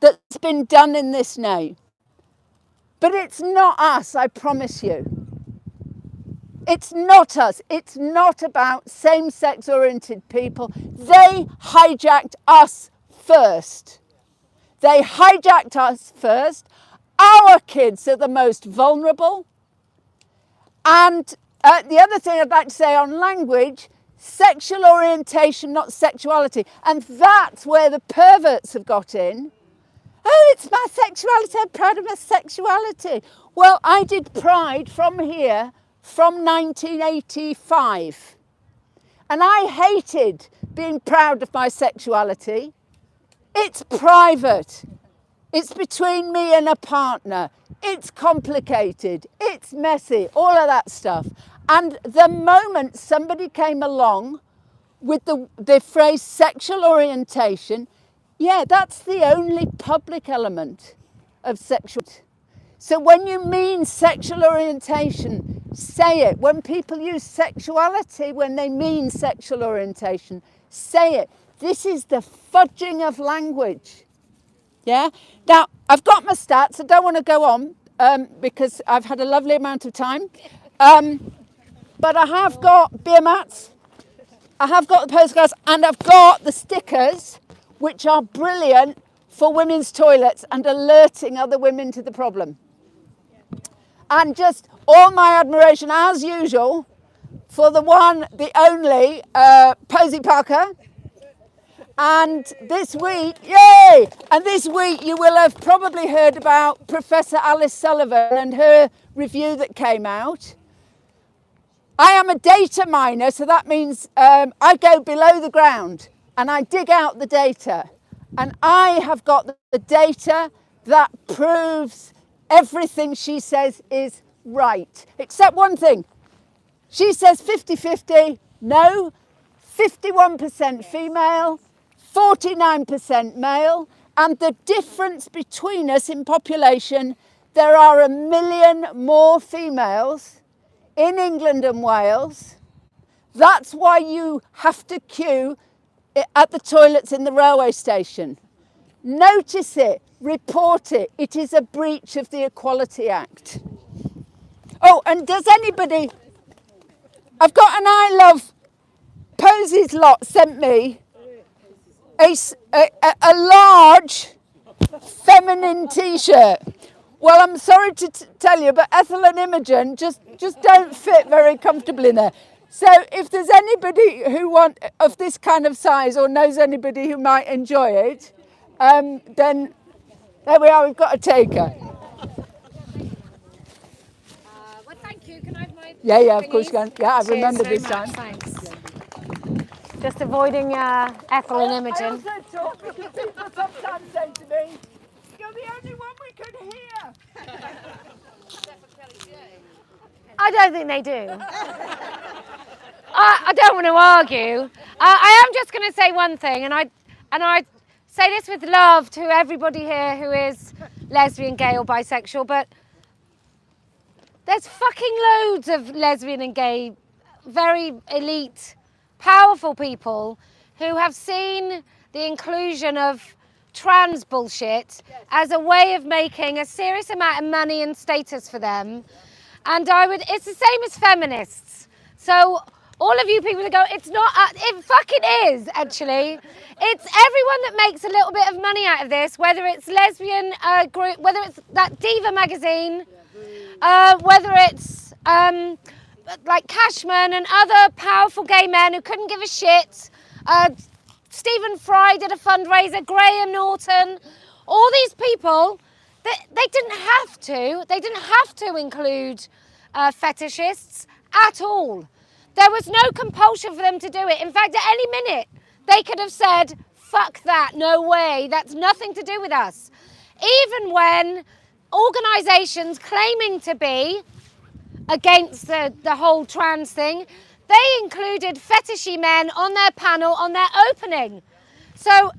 that's been done in this name. But it's not us, I promise you. It's not us. It's not about same-sex oriented people. They hijacked us first. They hijacked us first. Our kids are the most vulnerable. And the other thing I'd like to say on language, sexual orientation, not sexuality. And that's where the perverts have got in. Oh, it's my sexuality. I'm proud of my sexuality. Well, I did Pride from here from 1985. And I hated being proud of my sexuality. It's private. It's between me and a partner. It's complicated. It's messy. All of that stuff. And the moment somebody came along with the phrase sexual orientation, yeah, that's the only public element of sexual. So when you mean sexual orientation, say it. When people use sexuality, when they mean sexual orientation, say it. This is the fudging of language. Yeah? Now, I've got my stats. I don't want to go on because I've had a lovely amount of time. But I have got beer mats, I have got the postcards, and I've got the stickers, which are brilliant for women's toilets and alerting other women to the problem. And just all my admiration, as usual, for the one, the only, Posie Parker. And this week, yay! And this week you will have probably heard about Professor Alice Sullivan and her review that came out. I am a data miner, so that means I go below the ground. and I dig out the data, and I have got the data that proves everything she says is right, except one thing. She says 50-50, no, 51% female, 49% male, and the difference between us in population, there are 1 million more females in England and Wales. That's why you have to queue at the toilets in the railway station. Notice it, report it. It is a breach of the Equality Act. Oh, and does anybody... I've got an I Love Posie's lot sent me a large feminine T-shirt. Well, I'm sorry to tell you, but Ethel and Imogen just don't fit very comfortably in there. So if there's anybody who wants of this kind of size or knows anybody who might enjoy it, then there we are, we've got a taker. Well, thank you. Can I have my Yeah, of course you thingies? can. Yeah, I Cheers remember very this much, time. Thanks. Just avoiding Ethel and Imogen. I also talk because people sometimes say to me, you're the only one we could hear. I don't think they do. I don't want to argue. I am just going to say one thing, and I say this with love to everybody here who is lesbian, gay or bisexual, but there's fucking loads of lesbian and gay, very elite, powerful people who have seen the inclusion of trans bullshit as a way of making a serious amount of money and status for them. And it's the same as feminists. So all of you people that go, it's not, it fucking is actually. It's everyone that makes a little bit of money out of this, whether it's lesbian group, whether it's that Diva magazine, whether it's like Cashman and other powerful gay men who couldn't give a shit. Stephen Fry did a fundraiser, Graham Norton, all these people, they didn't have to include fetishists at all. There was no compulsion for them to do it. In fact, at any minute, they could have said, fuck that, no way, that's nothing to do with us. Even when organisations claiming to be against the whole trans thing, they included fetishy men on their panel, on their opening. So,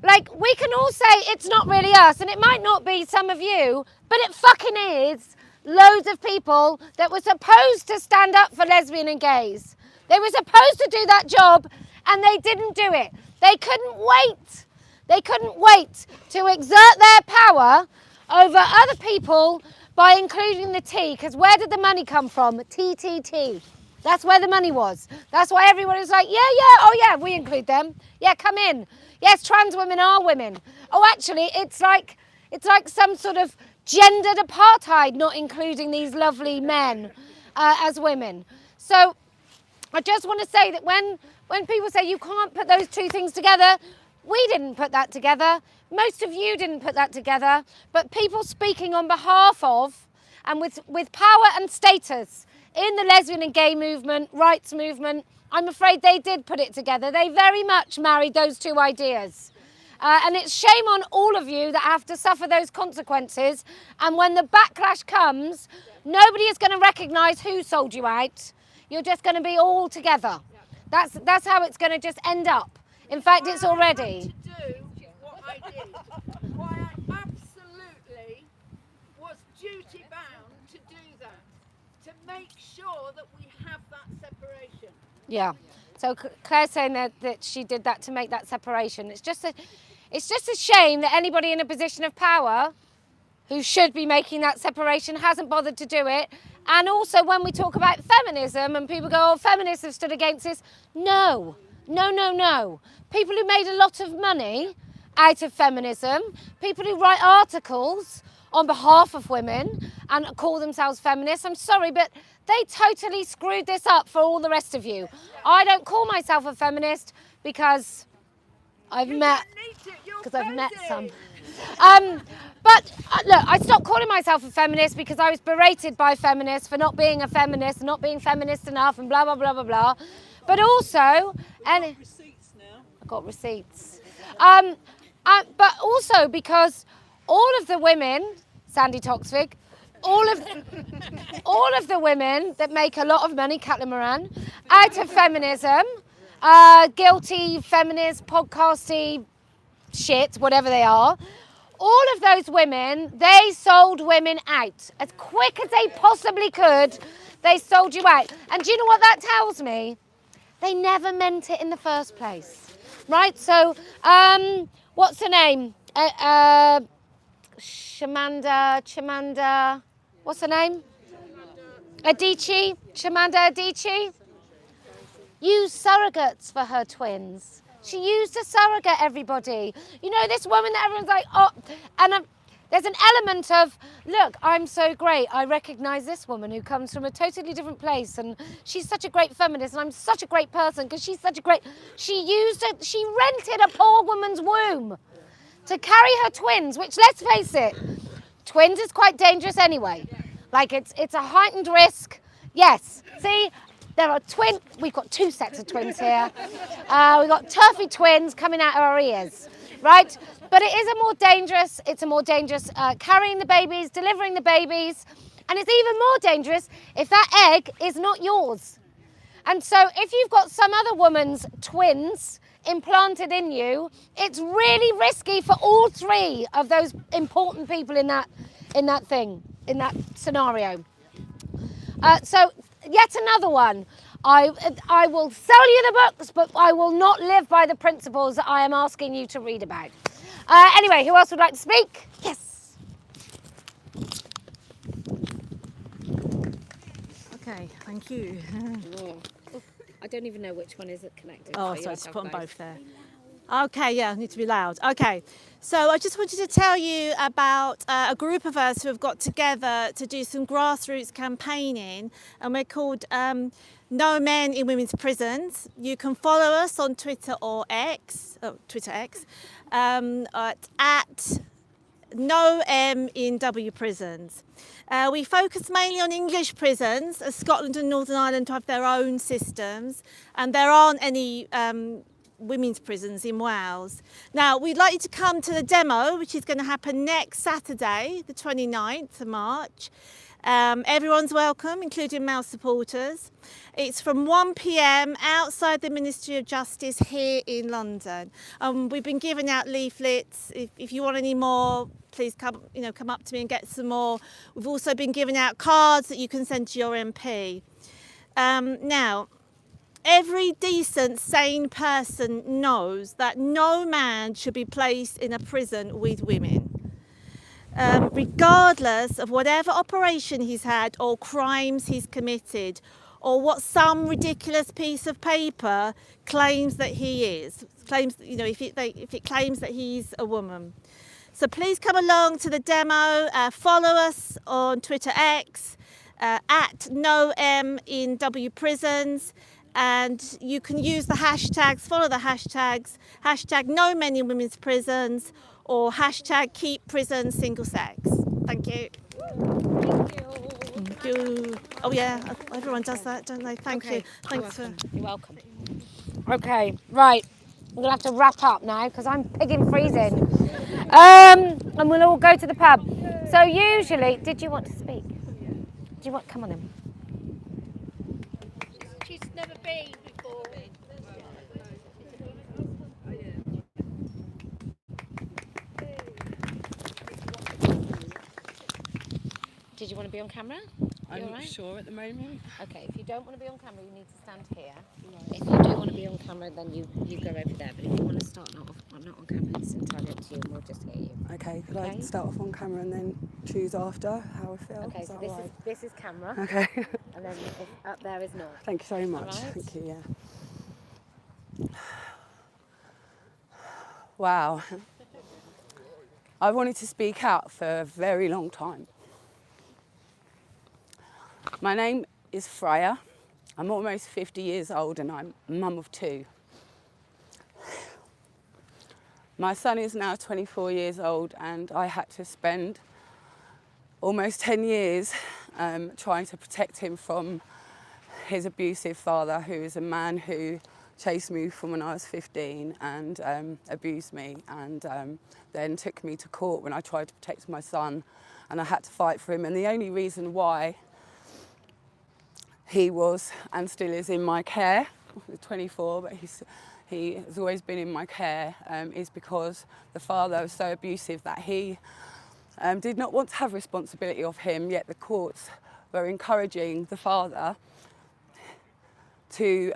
like, we can all say it's not really us, and it might not be some of you, but it fucking is loads of people that were supposed to stand up for lesbian and gays. They were supposed to do that job, and they didn't do it. They couldn't wait. They couldn't wait to exert their power over other people by including the T, because where did the money come from? TTT. That's where the money was. That's why everyone was like, oh yeah, we include them. Yeah, come in. Yes, trans women are women. Oh, actually, it's like some sort of gendered apartheid, not including these lovely men as women. So I just want to say that when people say you can't put those two things together, we didn't put that together. Most of you didn't put that together, but people speaking on behalf of and with power and status in the lesbian and gay movement, rights movement, I'm afraid they did put it together. They very much married those two ideas. And it's shame on all of you that have to suffer those consequences. And when the backlash comes, nobody is going to recognise who sold you out. You're just going to be all together. That's how it's going to just end up. In fact, it's already. To do what I did. Why I absolutely was duty bound to do that. To make sure that we have that separation. Yeah. So Claire's saying that she did that to make that separation. It's just a shame that anybody in a position of power who should be making that separation hasn't bothered to do it. And also when we talk about feminism and people go, oh, feminists have stood against this. No. People who made a lot of money out of feminism, people who write articles on behalf of women and call themselves feminists, I'm sorry, but they totally screwed this up for all the rest of you. I don't call myself a feminist because I've met some. But look, I stopped calling myself a feminist because I was berated by feminists for not being a feminist and not being feminist enough and blah, blah, blah, blah, blah. But also, and got receipts. But also because all of the women, Sandy Toksvig, all of the women that make a lot of money, Caitlin Moran, out of feminism, guilty, feminist, podcasty shit, whatever they are, all of those women, they sold women out. As quick as they possibly could, they sold you out. And do you know what that tells me? They never meant it in the first place. Right, so, what's her name? Chimamanda, what's her name? Adichie, Chimamanda Adichie. Used surrogates for her twins. She used a surrogate, everybody. You know, this woman that everyone's like, oh, and there's an element of, look, I'm so great. I recognise this woman who comes from a totally different place, and she's such a great feminist, and I'm such a great person because she's such a great. She rented a poor woman's womb to carry her twins, which, let's face it, twins is quite dangerous anyway. Like it's a heightened risk. Yes. See. There are we've got 2 sets of twins here. We've got turfy twins coming out of our ears, right? But it's a more dangerous carrying the babies, delivering the babies, and it's even more dangerous if that egg is not yours. And so if you've got some other woman's twins implanted in you, it's really risky for all 3 of those important people in that scenario. So yet another one. I will sell you the books, but I will not live by the principles that I am asking you to read about. Anyway, who else would like to speak? Yes. Okay, thank you. I don't even know which one is connected. Oh, sorry, just put them both there. Okay, yeah, I need to be loud. Okay, so I just wanted to tell you about a group of us who have got together to do some grassroots campaigning, and we're called No Men in Women's Prisons. You can follow us on Twitter or X, at No M in W Prisons. We focus mainly on English prisons, as Scotland and Northern Ireland have their own systems, and there aren't any women's prisons in Wales. Now, we'd like you to come to the demo, which is going to happen next Saturday, the 29th of March. Everyone's welcome, including male supporters. It's from 1 p.m. outside the Ministry of Justice here in London. We've been giving out leaflets. If you want any more, please come up to me and get some more. We've also been giving out cards that you can send to your MP. Now, every decent, sane person knows that no man should be placed in a prison with women. Regardless of whatever operation he's had or crimes he's committed, or what some ridiculous piece of paper claims that he is, if it claims that he's a woman. So please come along to the demo, follow us on Twitter X, at No M in W Prisons, and you can use the hashtags, follow the hashtags, hashtag No Men in Women's Prisons, or hashtag Keep Prisons Single Sex. Thank you. Thank you. Oh yeah, everyone does that, don't they? Thank you. Thanks for. You're welcome. Okay, right. I'm gonna have to wrap up now because I'm pigging freezing. And we'll all go to the pub. So usually, did you want to speak? Do you want? Come on then. She's never been before. Did you want to be on camera? I'm not sure at the moment. Okay, if you don't want to be on camera, you need to stand here. Right. If you do want to be on camera, then you go over there. But if you want to start not on camera, it's entirely up to you, and we'll just hear you. Okay, could I start off on camera and then choose after how I feel? Okay, so this is camera. Okay. And then up there is not. Thank you so much. Right. Thank you, yeah. Wow. I wanted to speak out for a very long time. My name is Freya. I'm almost 50 years old and I'm a mum of 2. My son is now 24 years old and I had to spend almost 10 years trying to protect him from his abusive father, who is a man who chased me from when I was 15 and abused me, and then took me to court when I tried to protect my son, and I had to fight for him. And the only reason why he was and still is in my care, he's 24, but he has always been in my care, is because the father was so abusive that he did not want to have responsibility of him, yet the courts were encouraging the father to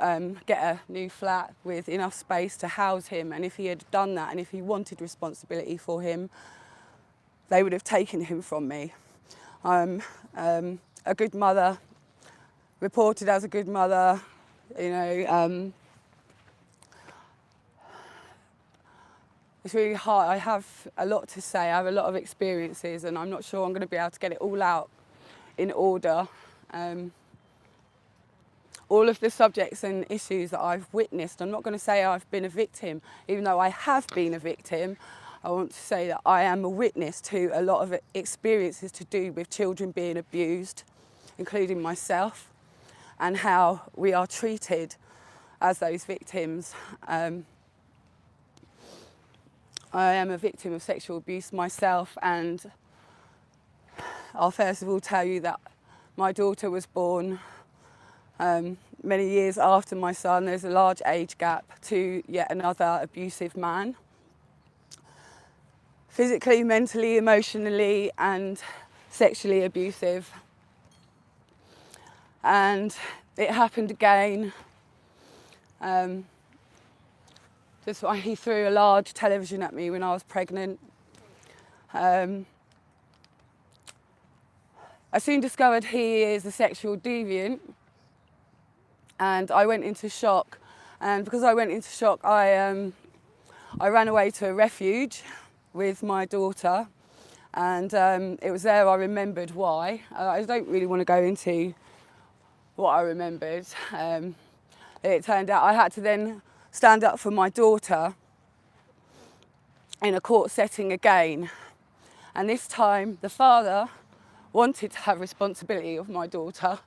get a new flat with enough space to house him. And if he had done that, and if he wanted responsibility for him, they would have taken him from me. I'm a good mother, reported as a good mother, you know. It's really hard. I have a lot to say. I have a lot of experiences, and I'm not sure I'm going to be able to get it all out in order. All of the subjects and issues that I've witnessed, I'm not going to say I've been a victim, even though I have been a victim. I want to say that I am a witness to a lot of experiences to do with children being abused, including myself, and how we are treated as those victims. I am a victim of sexual abuse myself, and I'll first of all tell you that my daughter was born many years after my son. There's a large age gap to yet another abusive man. Physically, mentally, emotionally, and sexually abusive. And it happened again. Just why he threw a large television at me when I was pregnant. I soon discovered he is a sexual deviant, and I went into shock. And because I went into shock, I ran away to a refuge with my daughter, and it was there I remembered why. I don't really want to go into what I remembered. It turned out I had to then stand up for my daughter in a court setting again. And this time the father wanted to have responsibility of my daughter,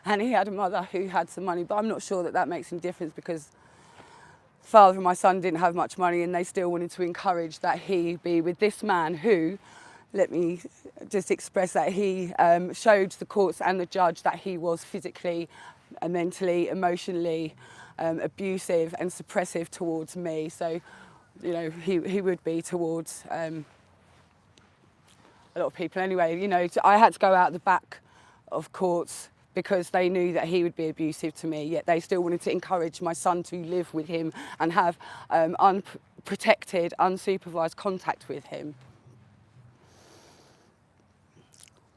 and he had a mother who had some money, but I'm not sure that that makes any difference, because the father and my son didn't have much money, and they still wanted to encourage that he be with this man who, let me just express that, he showed the courts and the judge that he was physically, mentally, emotionally abusive and suppressive towards me. So, you know, he would be towards a lot of people anyway. You know, I had to go out the back of courts because they knew that he would be abusive to me, yet they still wanted to encourage my son to live with him and have unprotected, unsupervised contact with him.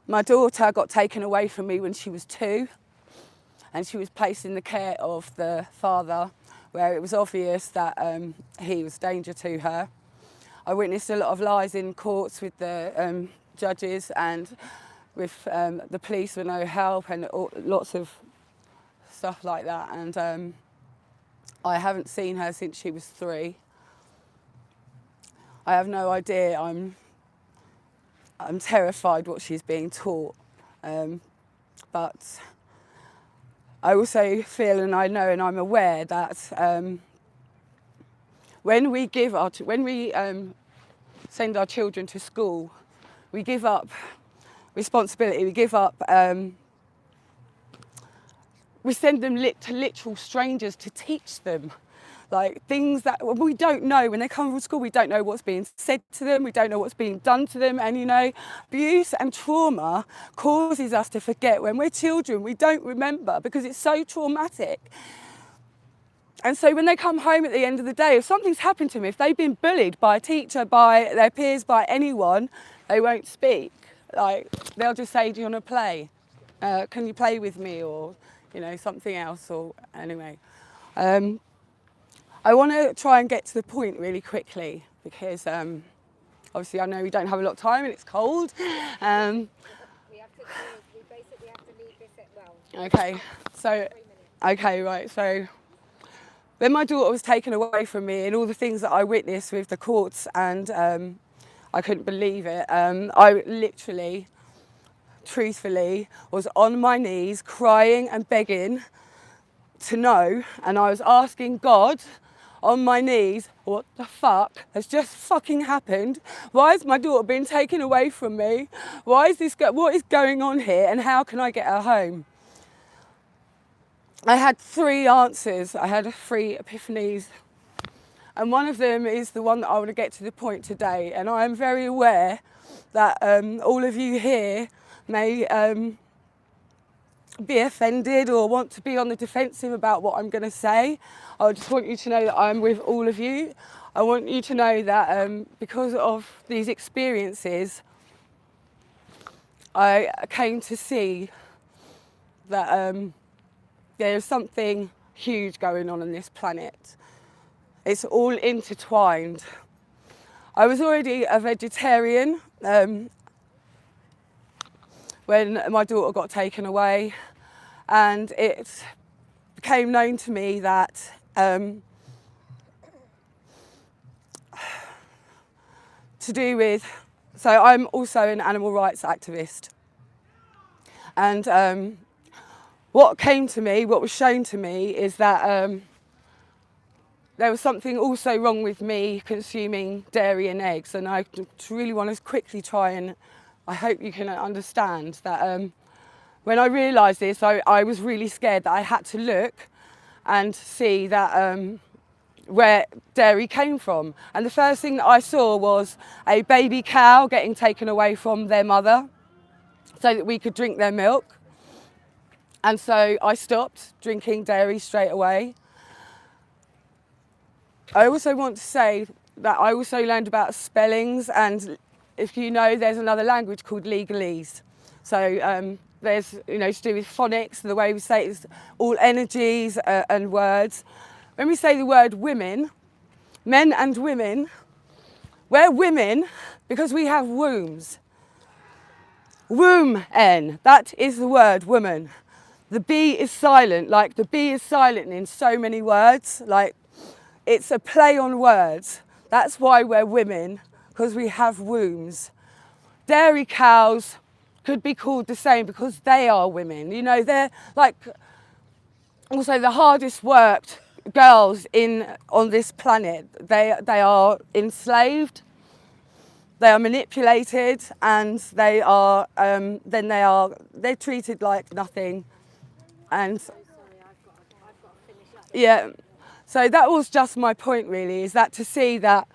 My daughter got taken away from me when she was 2, and she was placed in the care of the father, where it was obvious that he was a danger to her. I witnessed a lot of lies in courts with the judges and with the police with no help, and lots of stuff like that. And I haven't seen her since she was 3. I have no idea. I'm terrified what she's being taught. But I also feel, and I know and I'm aware that when we send our children to school, we give up responsibility, we give up, we send them to literal strangers to teach them. Like things that we don't know. When they come from school, we don't know what's being said to them, we don't know what's being done to them. And you know, abuse and trauma causes us to forget. When we're children, we don't remember because it's so traumatic. And so when they come home at the end of the day, if something's happened to them, if they've been bullied by a teacher, by their peers, by anyone, they won't speak. Like, they'll just say, do you want to play? Can you play with me? Or, you know, something else. Or anyway. I want to try and get to the point really quickly because obviously I know we don't have a lot of time and it's cold. We basically have to leave this at, well. Okay, so, okay, right, so when my daughter was taken away from me and all the things that I witnessed with the courts, and I couldn't believe it, I literally, truthfully, was on my knees crying and begging to know, and I was asking God on my knees, what the fuck has just fucking happened? Why has my daughter been taken away from me? What is going on here, and how can I get her home? I had 3 answers. I had 3 epiphanies. And one of them is the one that I want to get to the point today. And I am very aware that all of you here may be offended or want to be on the defensive about what I'm going to say. I just want you to know that I'm with all of you. I want you to know that because of these experiences, I came to see that there's something huge going on this planet. It's all intertwined. I was already a vegetarian when my daughter got taken away, and it became known to me that to do with, so I'm also an animal rights activist, and what was shown to me is that there was something also wrong with me consuming dairy and eggs, and I really want to quickly try and, I hope you can understand that when I realised this, I was really scared that I had to look and see that where dairy came from. And the first thing that I saw was a baby cow getting taken away from their mother so that we could drink their milk. And so I stopped drinking dairy straight away. I also want to say that I also learned about spellings, and if you know, there's another language called legalese. So there's, to do with phonics, the way we say it's all energies and words. When we say the word women, men and women, we're women because we have wombs. Womb-en, that is the word woman. The B is silent, like the B is silent in so many words, like it's a play on words. That's why we're women, because we have wombs. Dairy cows could be called the same because they are women. They're like also the hardest worked girls on this planet. They are enslaved, they are manipulated, and they're treated like nothing. And yeah. So that was just my point, really, is that to see that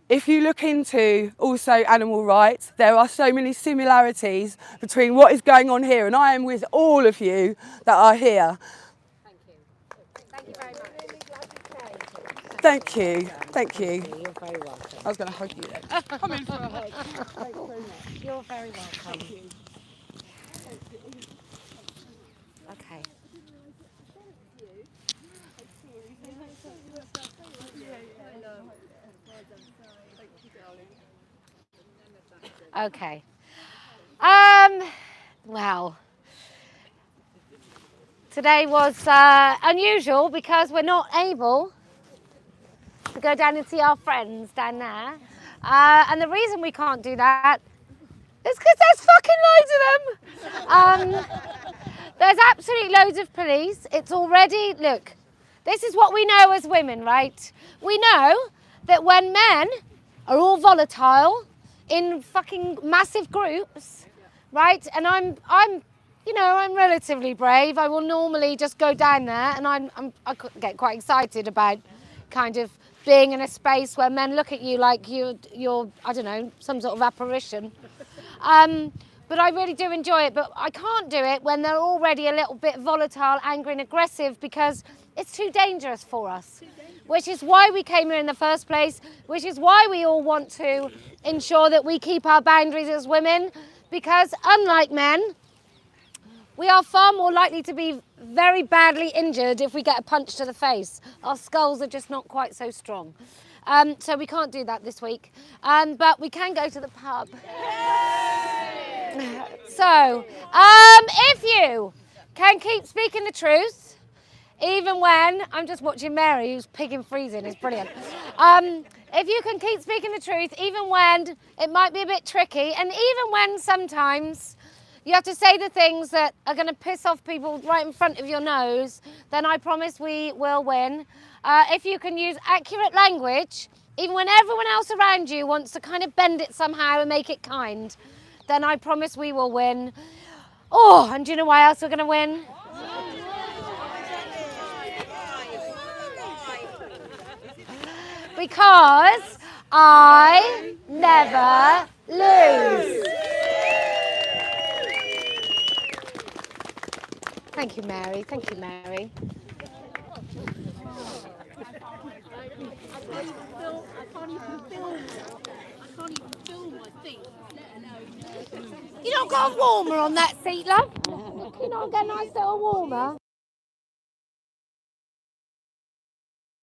if you look into also animal rights, there are so many similarities between what is going on here, and I am with all of you that are here. Thank you. Thank you very much. Thank you. Thank you. You're very welcome. I was going to hug you then. Come in for a hug. Thanks very much. You're very welcome. Thank you. Okay. Okay. Well, today was unusual because we're not able to go down and see our friends down there. And the reason we can't do that is because there's fucking loads of them. There's absolutely loads of police. It's already, look, this is what we know as women, right? We know that when men are all volatile in fucking massive groups, right? And I'm relatively brave. I will normally just go down there, and I get quite excited about kind of being in a space where men look at you like you're I don't know, some sort of apparition. But I really do enjoy it, but I can't do it when they're already a little bit volatile, angry and aggressive, because it's too dangerous for us. Which is why we came here in the first place, which is why we all want to ensure that we keep our boundaries as women, because unlike men, we are far more likely to be very badly injured if we get a punch to the face. Our skulls are just not quite so strong. So we can't do that this week, but we can go to the pub. So, if you can keep speaking the truth, even when, I'm just watching Mary who's pigging freezing, it's brilliant. If you can keep speaking the truth, even when it might be a bit tricky, and even when sometimes You have to say the things that are going to piss off people right in front of your nose, then I promise we will win. If you can use accurate language, even when everyone else around you wants to kind of bend it somehow and make it kind, then I promise we will win. Oh, and do you know why else we're going to win? Because I never lose. Thank you, Mary. Thank you, Mary. You not got a warmer on that seat, love? You not get a nice little warmer?